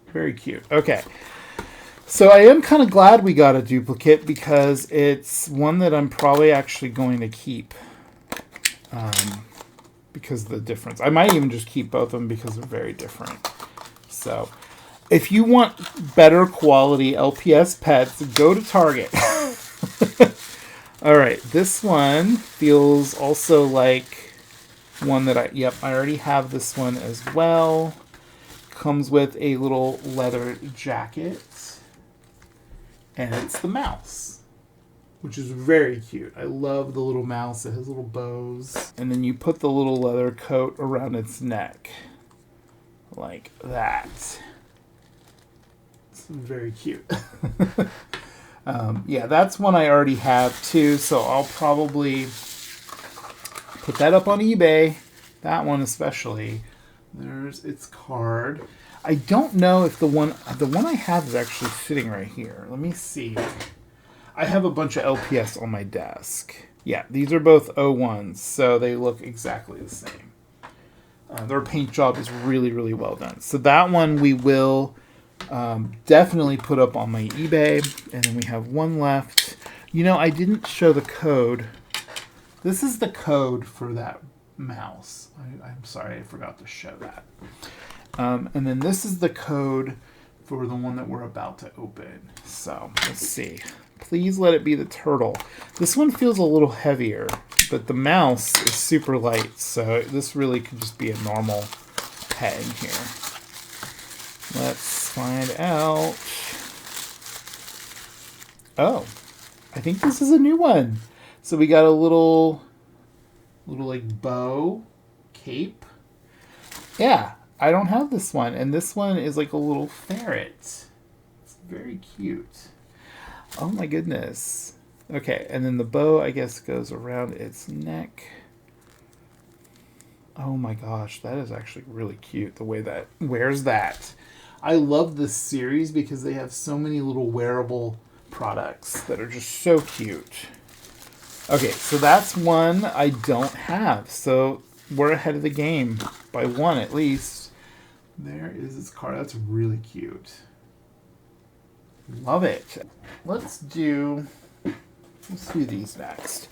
Very cute. Okay. So I am kind of glad we got a duplicate because it's one that I'm probably actually going to keep because of the difference. I might even just keep both of them because they're very different. So if you want better quality LPS pets, go to Target. All right, this one feels also like one that I already have this one as well. Comes with a little leather jacket. And it's the mouse, which is very cute. I love the little mouse. It has little bows. And then you put the little leather coat around its neck. Like that. It's very cute. Yeah, that's one I already have too, so I'll probably put that up on eBay. That one especially. There's its card. I don't know if the one I have is actually sitting right here. Let me see. I have a bunch of LPS on my desk. Yeah, these are both 01s, so they look exactly the same. Their paint job is really, really well done. So that one we will definitely put up on my eBay. And then we have one left. You know, I didn't show the code. This is the code for that mouse. I'm sorry, I forgot to show that. And then this is the code for the one that we're about to open. So let's see. Please let it be the turtle. This one feels a little heavier, but the mouse is super light, so this really could just be a normal pet in here. Let's find out. Oh, I think this is a new one. So we got a little like bow cape. Yeah, I don't have this one, and this one is like a little ferret. It's very cute. Oh my goodness. Okay, and then the bow, I guess, goes around its neck. Oh my gosh, that is actually really cute, the way that wears that. I love this series because they have so many little wearable products that are just so cute. Okay, so that's one I don't have, so we're ahead of the game by one at least. There is this card. That's really cute. Love it. Let's do these next.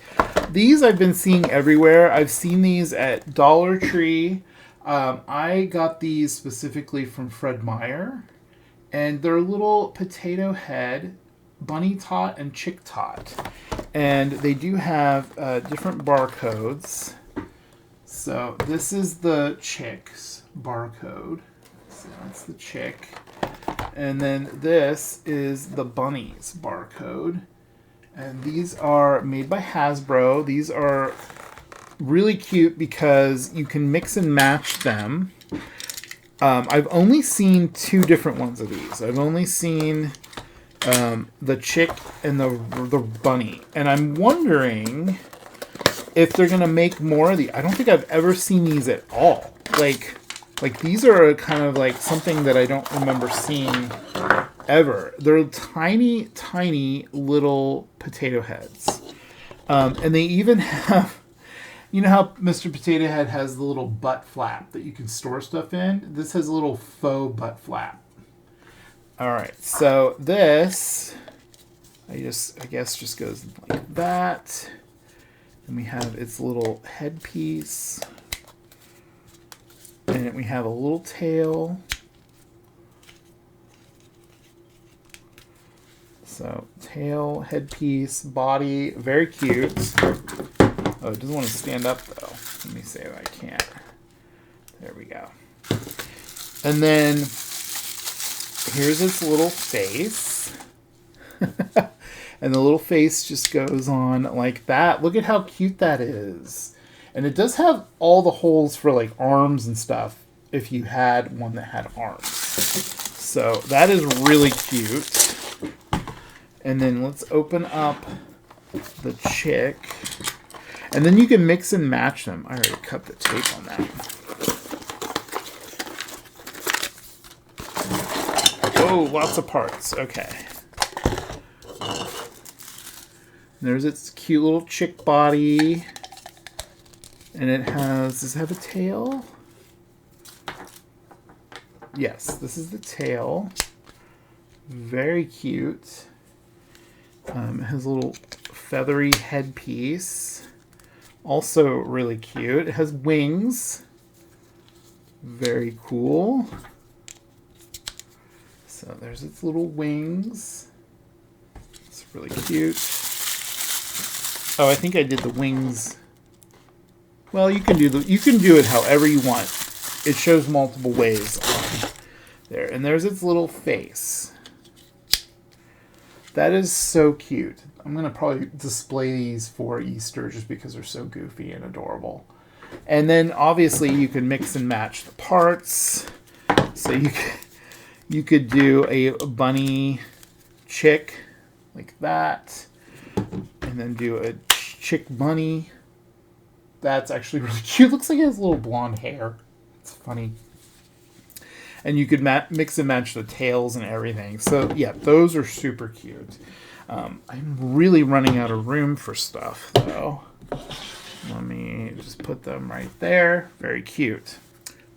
These I've been seeing everywhere. I've seen these at Dollar Tree. I got these specifically from Fred Meyer. And they're a little potato head, bunny tot, and chick tot. And they do have different barcodes. So this is the chick's barcode. So that's the chick. And then this is the bunny's barcode. And these are made by Hasbro. These are really cute because you can mix and match them. I've only seen two different ones of these. I've only seen the chick and the bunny. And I'm wondering if they're going to make more of these. I don't think I've ever seen these at all. Like these are kind of like something that I don't remember seeing ever. They're tiny, tiny little potato heads. And they even have, you know how Mr. Potato Head has the little butt flap that you can store stuff in? This has a little faux butt flap. All right, so this, I guess just goes like that. And we have its little headpiece. And we have a little tail. So tail, headpiece, body, very cute. Oh, it doesn't want to stand up though. Let me see if I can't. There we go. And then here's its little face. And the little face just goes on like that. Look at how cute that is. And it does have all the holes for like arms and stuff if you had one that had arms. So that is really cute. And then let's open up the chick. And then you can mix and match them. I already cut the tape on that. Oh, lots of parts. Okay. There's its cute little chick body. And it has, does it have a tail? Yes, this is the tail. Very cute. It has a little feathery headpiece. Also really cute. It has wings. Very cool. So there's its little wings. It's really cute. Oh, I think I did the wings. Well, you can do it however you want. It shows multiple ways on there. And there's its little face. That is so cute. I'm going to probably display these for Easter just because they're so goofy and adorable. And then obviously you can mix and match the parts. So you could do a bunny chick like that. And then do a chick bunny. That's actually really cute. Looks like he has little blonde hair. It's funny. And you could mix and match the tails and everything. So, yeah, those are super cute. I'm really running out of room for stuff, though. Let me just put them right there. Very cute.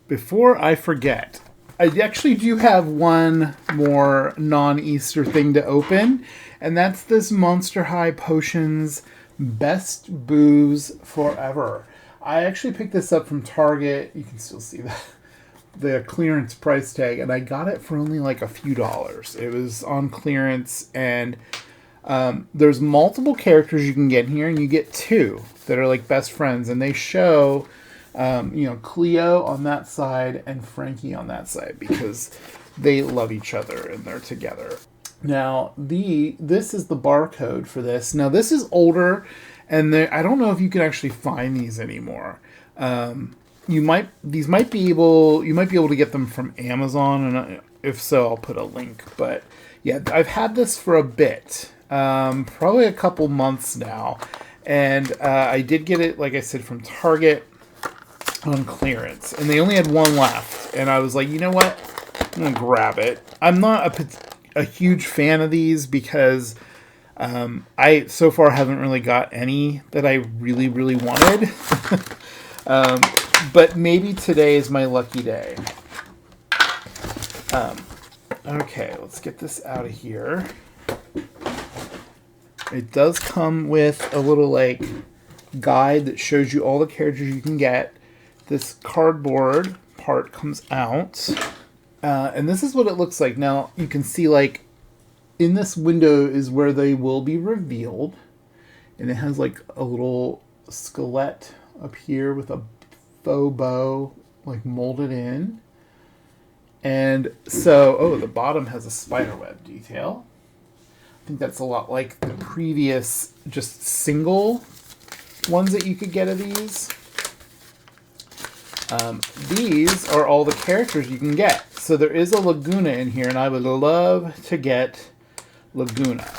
Before I forget, I actually do have one more non-Easter thing to open, and that's this Monster High Potions Best Booze Forever. I actually picked this up from Target. You can still see the clearance price tag, and I got it for only like a few dollars. It was on clearance, and there's multiple characters you can get here, and you get two that are like best friends, and they show Cleo on that side and Frankie on that side because they love each other and they're together. Now, this is the barcode for this. Now, this is older, and I don't know if you can actually find these anymore. You might be able to get them from Amazon, and if so, I'll put a link. But yeah, I've had this for a bit, probably a couple months now, and I did get it, like I said, from Target on clearance, and they only had one left, and I was like, you know what, I'm gonna grab it. I'm not a huge fan of these because I so far haven't really got any that I really wanted. But maybe today is my lucky day. Okay, let's get this out of here. It does come with a little like guide that shows you all the characters you can get. This cardboard part comes out, and this is what it looks like. Now you can see like in this window is where they will be revealed, and it has like a little skeleton up here with a faux bow like molded in. And so, the bottom has a spiderweb detail. I think that's a lot like the previous just single ones that you could get of these. These are all the characters you can get. So there is a Laguna in here, and I would love to get Laguna.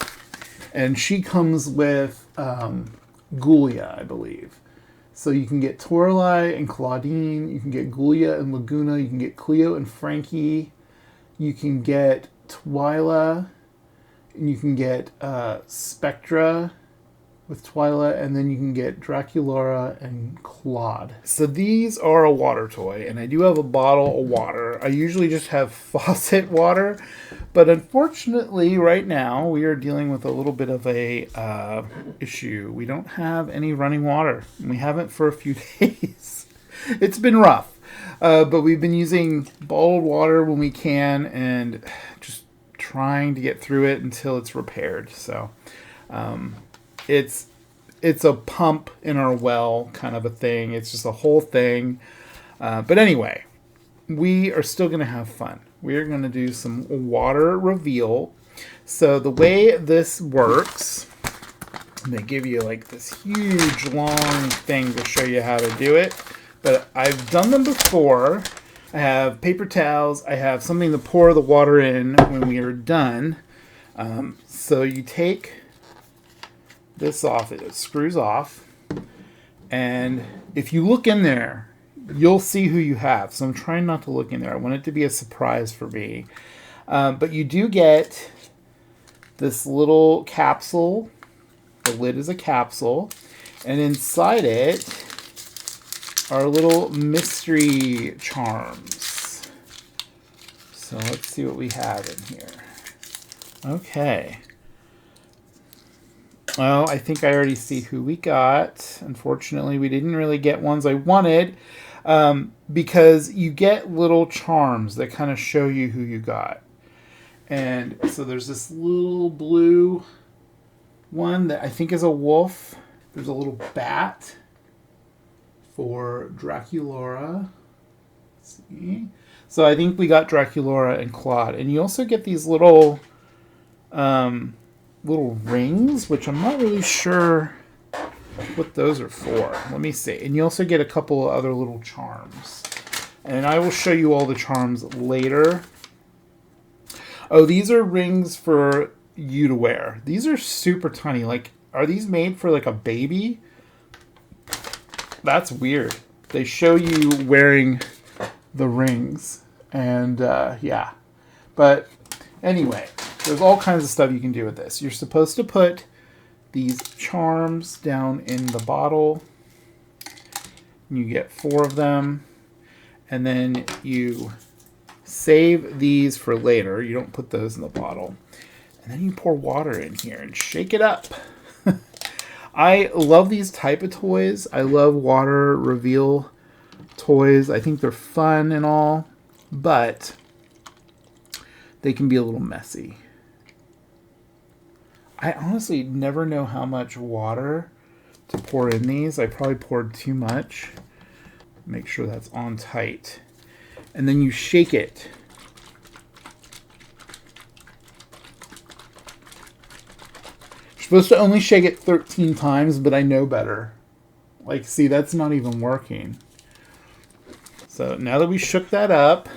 And she comes with Gulia, I believe. So you can get Toralei and Claudine, you can get Gulia and Laguna, you can get Cleo and Frankie, you can get Twyla, and you can get Spectra with Twyla, and then you can get Draculaura and Claude. So these are a water toy, and I do have a bottle of water. I usually just have faucet water, but unfortunately right now we are dealing with a little bit of a issue. We don't have any running water, and we haven't for a few days. It's been rough, but we've been using bottled water when we can, and just trying to get through it until it's repaired. So it's a pump in our well kind of a thing. It's just a whole thing. But anyway, we are still going to have fun. We are going to do some water reveal. So the way this works, they give you like this huge long thing to show you how to do it. But I've done them before. I have paper towels. I have something to pour the water in when we are done. So you take this off, it screws off, and if you look in there, you'll see who you have. So I'm trying not to look in there. I want it to be a surprise for me. But you do get this little capsule. The lid is a capsule, and inside it are little mystery charms. So let's see what we have in here. Okay. Oh, I think I already see who we got. Unfortunately, we didn't really get ones I wanted, because you get little charms that kind of show you who you got. And so there's this little blue one that I think is a wolf. There's a little bat for Draculaura. Let's see. So I think we got Draculaura and Claude. And you also get these little rings, which I'm not really sure what those are for. Let me see. And you also get a couple of other little charms. And I will show you all the charms later. Oh, these are rings for you to wear. These are super tiny. Like, are these made for like a baby? That's weird. They show you wearing the rings, and yeah. But anyway, there's all kinds of stuff you can do with this. You're supposed to put these charms down in the bottle. You get 4 of them, and then you save these for later. You don't put those in the bottle. And then you pour water in here and shake it up. I love these type of toys. I love water reveal toys. I think they're fun and all, but they can be a little messy. I honestly never know how much water to pour in these. I probably poured too much. Make sure that's on tight. And then you shake it. You're supposed to only shake it 13 times, but I know better. Like, see, that's not even working. So now that we shook that up,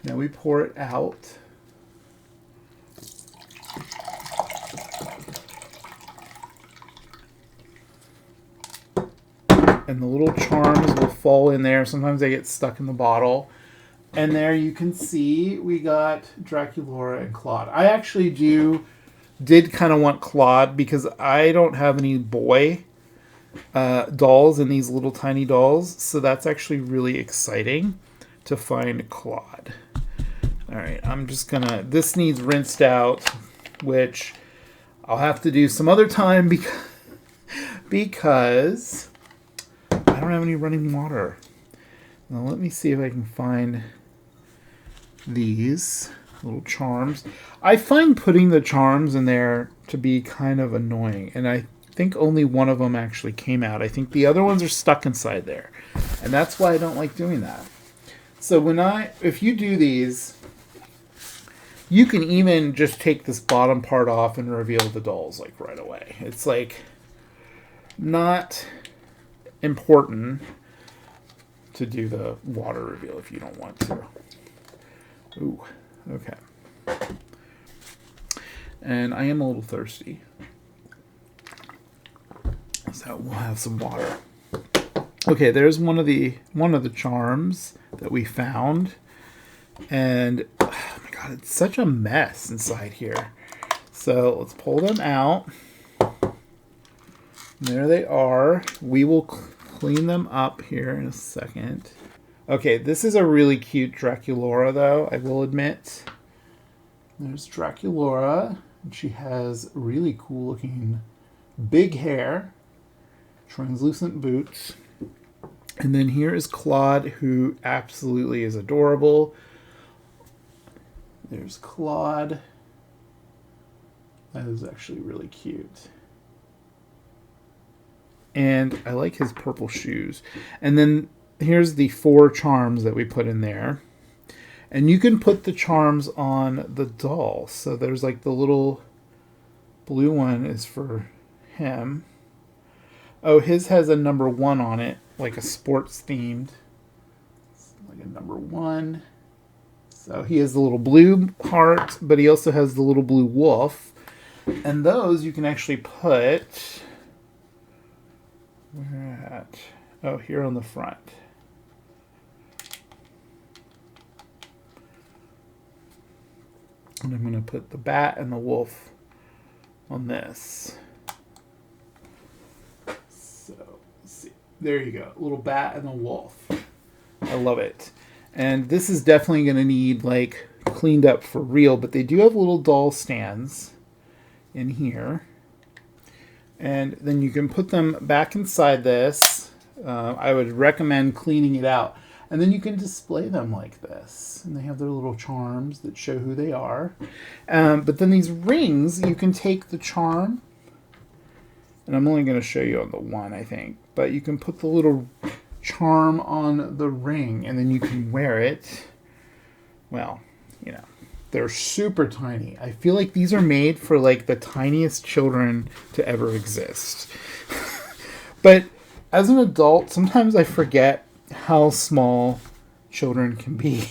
now we pour it out. And the little charms will fall in there. Sometimes they get stuck in the bottle. And there you can see we got Draculaura and Claude. I actually did kind of want Claude because I don't have any boy dolls in these little tiny dolls. So that's actually really exciting to find Claude. All right, I'm just gonna, this needs rinsed out, which I'll have to do some other time because I don't have any running water. Now let me see if I can find these little charms. I find putting the charms in there to be kind of annoying, and I think only one of them actually came out. I think the other ones are stuck inside there, and that's why I don't like doing that. So if you do these, you can even just take this bottom part off and reveal the dolls like right away. It's like not important to do the water reveal if you don't want to. Ooh, okay. And I am a little thirsty, so we'll have some water. Okay, there's one of the charms that we found, and oh my god, it's such a mess inside here. So let's pull them out. There they are. We will clean them up here in a second. Okay, this is a really cute Draculaura, though, I will admit. There's Draculaura, and she has really cool looking big hair, translucent boots. And then here is Claude, who absolutely is adorable. There's Claude. That is actually really cute. And I like his purple shoes. And then here's the 4 charms that we put in there. And you can put the charms on the doll. So there's like the little blue one is for him. Oh, his has a number 1 on it, like a sports themed. It's like a number 1. So he has the little blue heart, but he also has the little blue wolf. And those you can actually put... Where at? Oh, here on the front. And I'm going to put the bat and the wolf on this. So, let's see. There you go. A little bat and a wolf. I love it. And this is definitely going to need, like, cleaned up for real. But they do have little doll stands in here. And then you can put them back inside this. I would recommend cleaning it out. And then you can display them like this. And they have their little charms that show who they are. But then these rings, you can take the charm. And I'm only going to show you on the one, I think. But you can put the little charm on the ring. And then you can wear it. Well, you know. They're super tiny. I feel like these are made for like the tiniest children to ever exist. But as an adult, sometimes I forget how small children can be.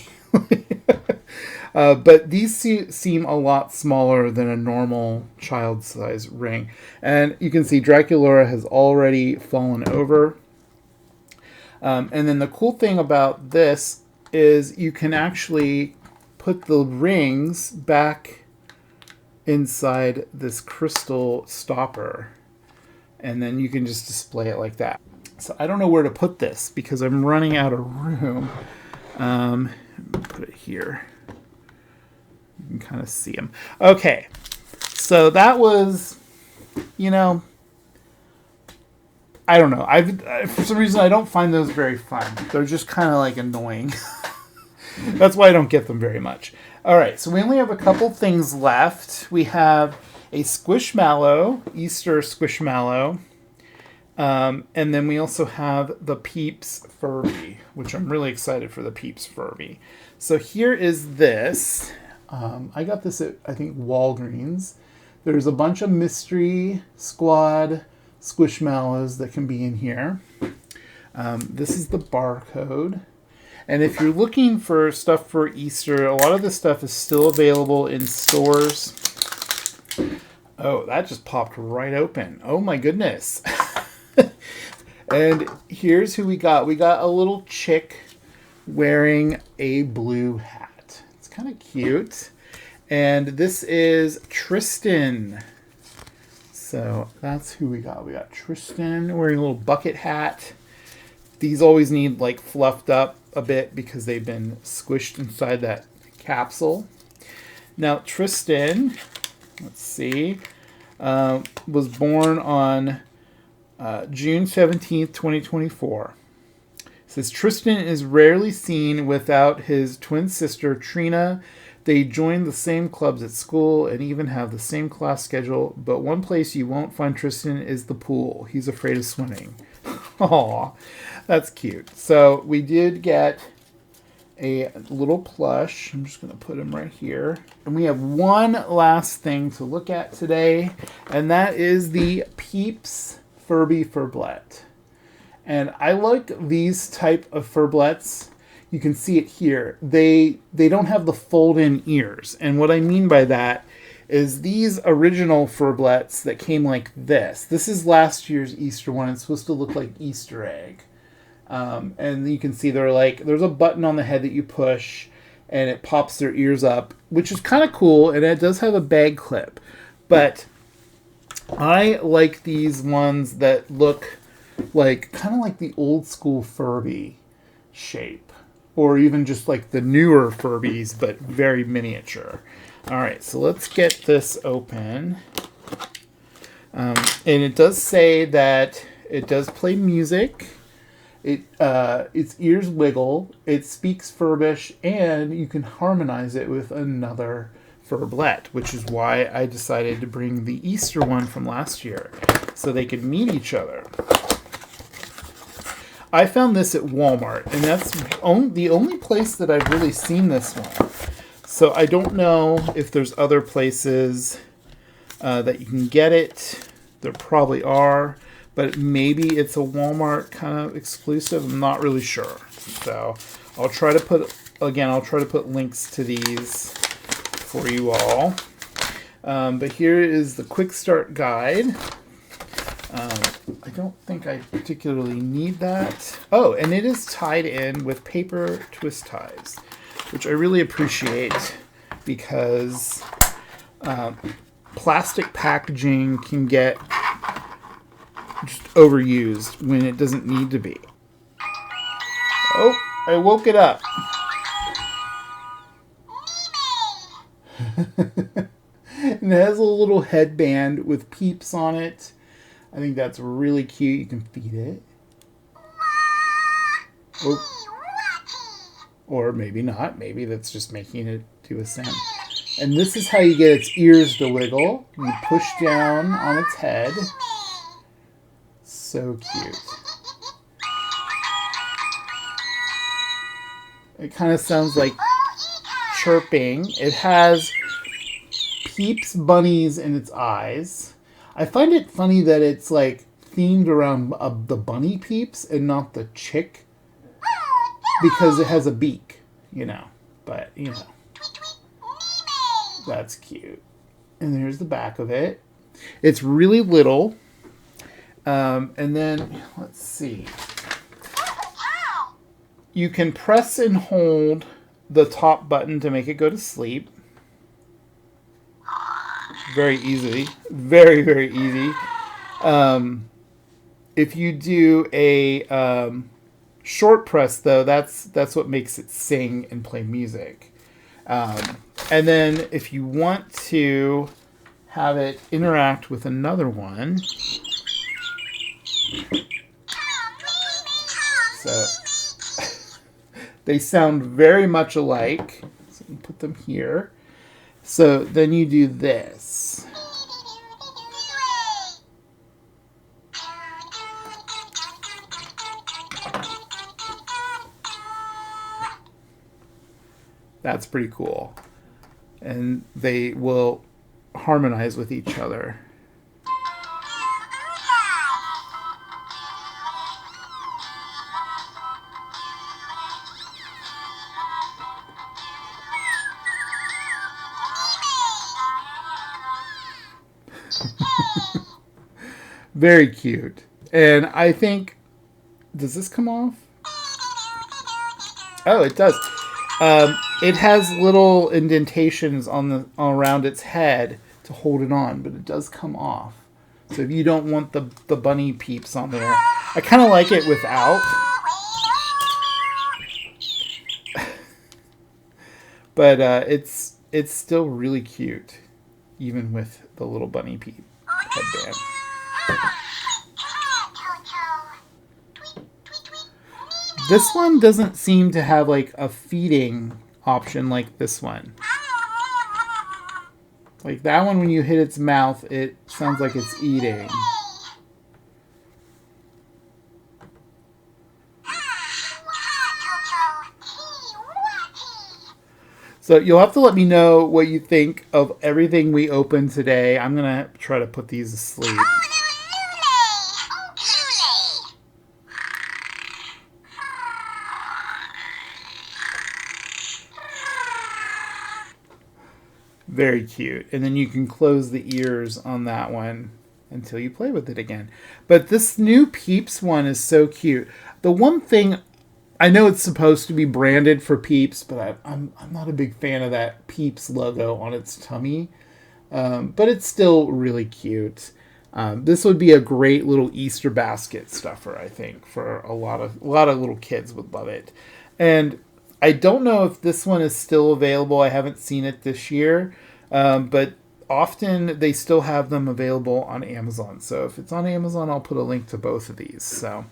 But these seem a lot smaller than a normal child size ring. And you can see Draculaura has already fallen over. And then the cool thing about this is you can actually put the rings back inside this crystal stopper. And then you can just display it like that. So I don't know where to put this because I'm running out of room. Put it here. You can kind of see them. Okay. So that was, you know, I don't know. For some reason, I don't find those very fun. They're just kind of like annoying. That's why I don't get them very much. All right, so we only have a couple things left. We have a Squishmallow, Easter Squishmallow. And then we also have the Peeps Furby, which I'm really excited for the Peeps Furby. So here is this. I got this at, I think, Walgreens. There's a bunch of Mystery Squad Squishmallows that can be in here. This is the barcode. And if you're looking for stuff for Easter, a lot of this stuff is still available in stores. Oh, that just popped right open. Oh my goodness. And here's who we got. We got a little chick wearing a blue hat. It's kind of cute. And this is Tristan. So that's who we got. We got Tristan wearing a little bucket hat. These always need like fluffed up a bit because they've been squished inside that capsule. Now Tristan, let's see, was born on June 17th, 2024. It says Tristan is rarely seen without his twin sister Trina. They join the same clubs at school and even have the same class schedule, but one place you won't find Tristan is the pool. He's afraid of swimming. Aw, that's cute. So we did get a little plush. I'm just going to put him right here. And we have one last thing to look at today, and that is the Peeps Furby Furblet. And I like these type of Furblets. You can see it here. They don't have the fold-in ears. And what I mean by that is these original Furblets that came like this. This is last year's Easter one. It's supposed to look like Easter egg. And you can see they're like, there's a button on the head that you push and it pops their ears up, which is kind of cool. And it does have a bag clip. But I like these ones that look like, kind of like the old school Furby shape. Or even just like the newer Furbies, but very miniature. All right, so let's get this open. And it does say that it does play music. Its ears wiggle. It speaks Furbish, and you can harmonize it with another Furblet, which is why I decided to bring the Easter one from last year, so they could meet each other. I found this at Walmart, and that's the only place that I've really seen this one. So I don't know if there's other places that you can get it. There probably are, but maybe it's a Walmart kind of exclusive. I'm not really sure. So I'll try to put links to these for you all. But here is the quick start guide. I don't think I particularly need that. Oh, and it is tied in with paper twist ties, which I really appreciate because plastic packaging can get just overused when it doesn't need to be. Oh, I woke it up. And it has a little headband with Peeps on it. I think that's really cute. You can feed it. Oh. Or maybe not. Maybe that's just making it do a sound. And this is how you get its ears to wiggle. You push down on its head. So cute. It kind of sounds like chirping. It has Peeps bunnies in its eyes. I find it funny that it's like themed around the bunny Peeps and not the chick, because it has a beak, you know. But, you know. That's cute. And there's the back of it. It's really little. And then, let's see. You can press and hold the top button to make it go to sleep. Very easy. Very, very easy. If you do a short press, though, that's what makes it sing and play music. And then if you want to have it interact with another one, so they sound very much alike. So you put them here. So then you do this. That's pretty cool. And they will harmonize with each other. Very cute. And I think, does this come off? Oh, it does. It has little indentations on around its head to hold it on, but it does come off. So if you don't want the bunny peeps on there, I kind of like it without. But it's still really cute, even with the little bunny peep headband. This one doesn't seem to have like a feeding option like this one. Like that one, when you hit its mouth, it sounds like it's eating. So you'll have to let me know what you think of everything we opened today. I'm going to try to put these asleep. Very cute. And then you can close the ears on that one until you play with it again. But this new Peeps one is so cute. The one thing, I know it's supposed to be branded for Peeps, but I'm not a big fan of that Peeps logo on its tummy. But it's still really cute. This would be a great little Easter basket stuffer, I think, for a lot of little kids would love it. And I don't know if this one is still available. I haven't seen it this year, but often they still have them available on Amazon. So if it's on Amazon, I'll put a link to both of these. So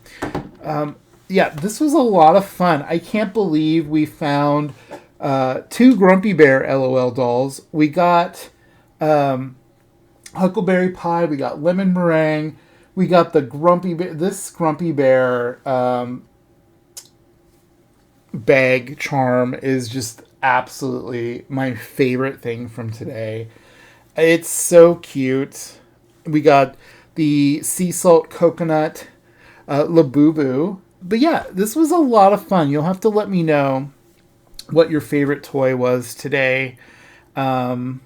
yeah, this was a lot of fun. I can't believe we found 2 Grumpy Bear LOL dolls. We got Huckleberry Pie. We got Lemon Meringue. We got the Grumpy Bear. This Grumpy Bear bag charm is just absolutely my favorite thing from today. It's so cute. We got the sea salt coconut Labubu. But yeah, this was a lot of fun. You'll have to let me know what your favorite toy was today. I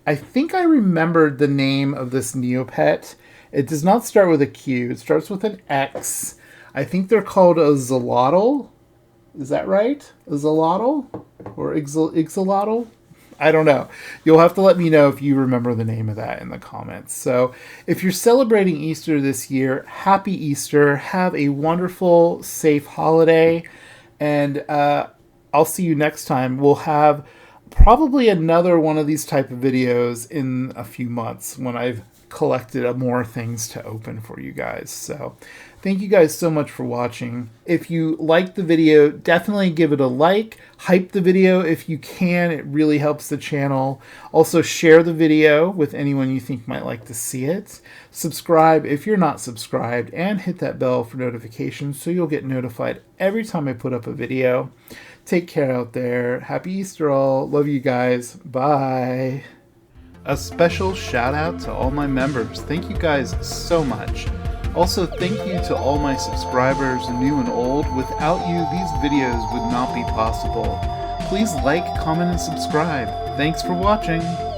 think I remembered the name of this Neopet. It does not start with a Q. It starts with an X. I think they're called a Xolotl. Is that right? A Xolotl? Or Ixolotl? I don't know. You'll have to let me know if you remember the name of that in the comments. So if you're celebrating Easter this year, happy Easter. Have a wonderful, safe holiday. And I'll see you next time. We'll have probably another one of these type of videos in a few months when I've collected more things to open for you guys. So thank you guys so much for watching. If you liked the video, definitely give it a like. Hype the video if you can. It really helps the channel. Also, share the video with anyone you think might like to see it. Subscribe if you're not subscribed, and hit that bell for notifications so you'll get notified every time I put up a video. Take care out there. Happy Easter all. Love you guys. Bye. A special shout out to all my members. Thank you guys so much. Also, thank you to all my subscribers, new and old. Without you, these videos would not be possible. Please like, comment, and subscribe. Thanks for watching.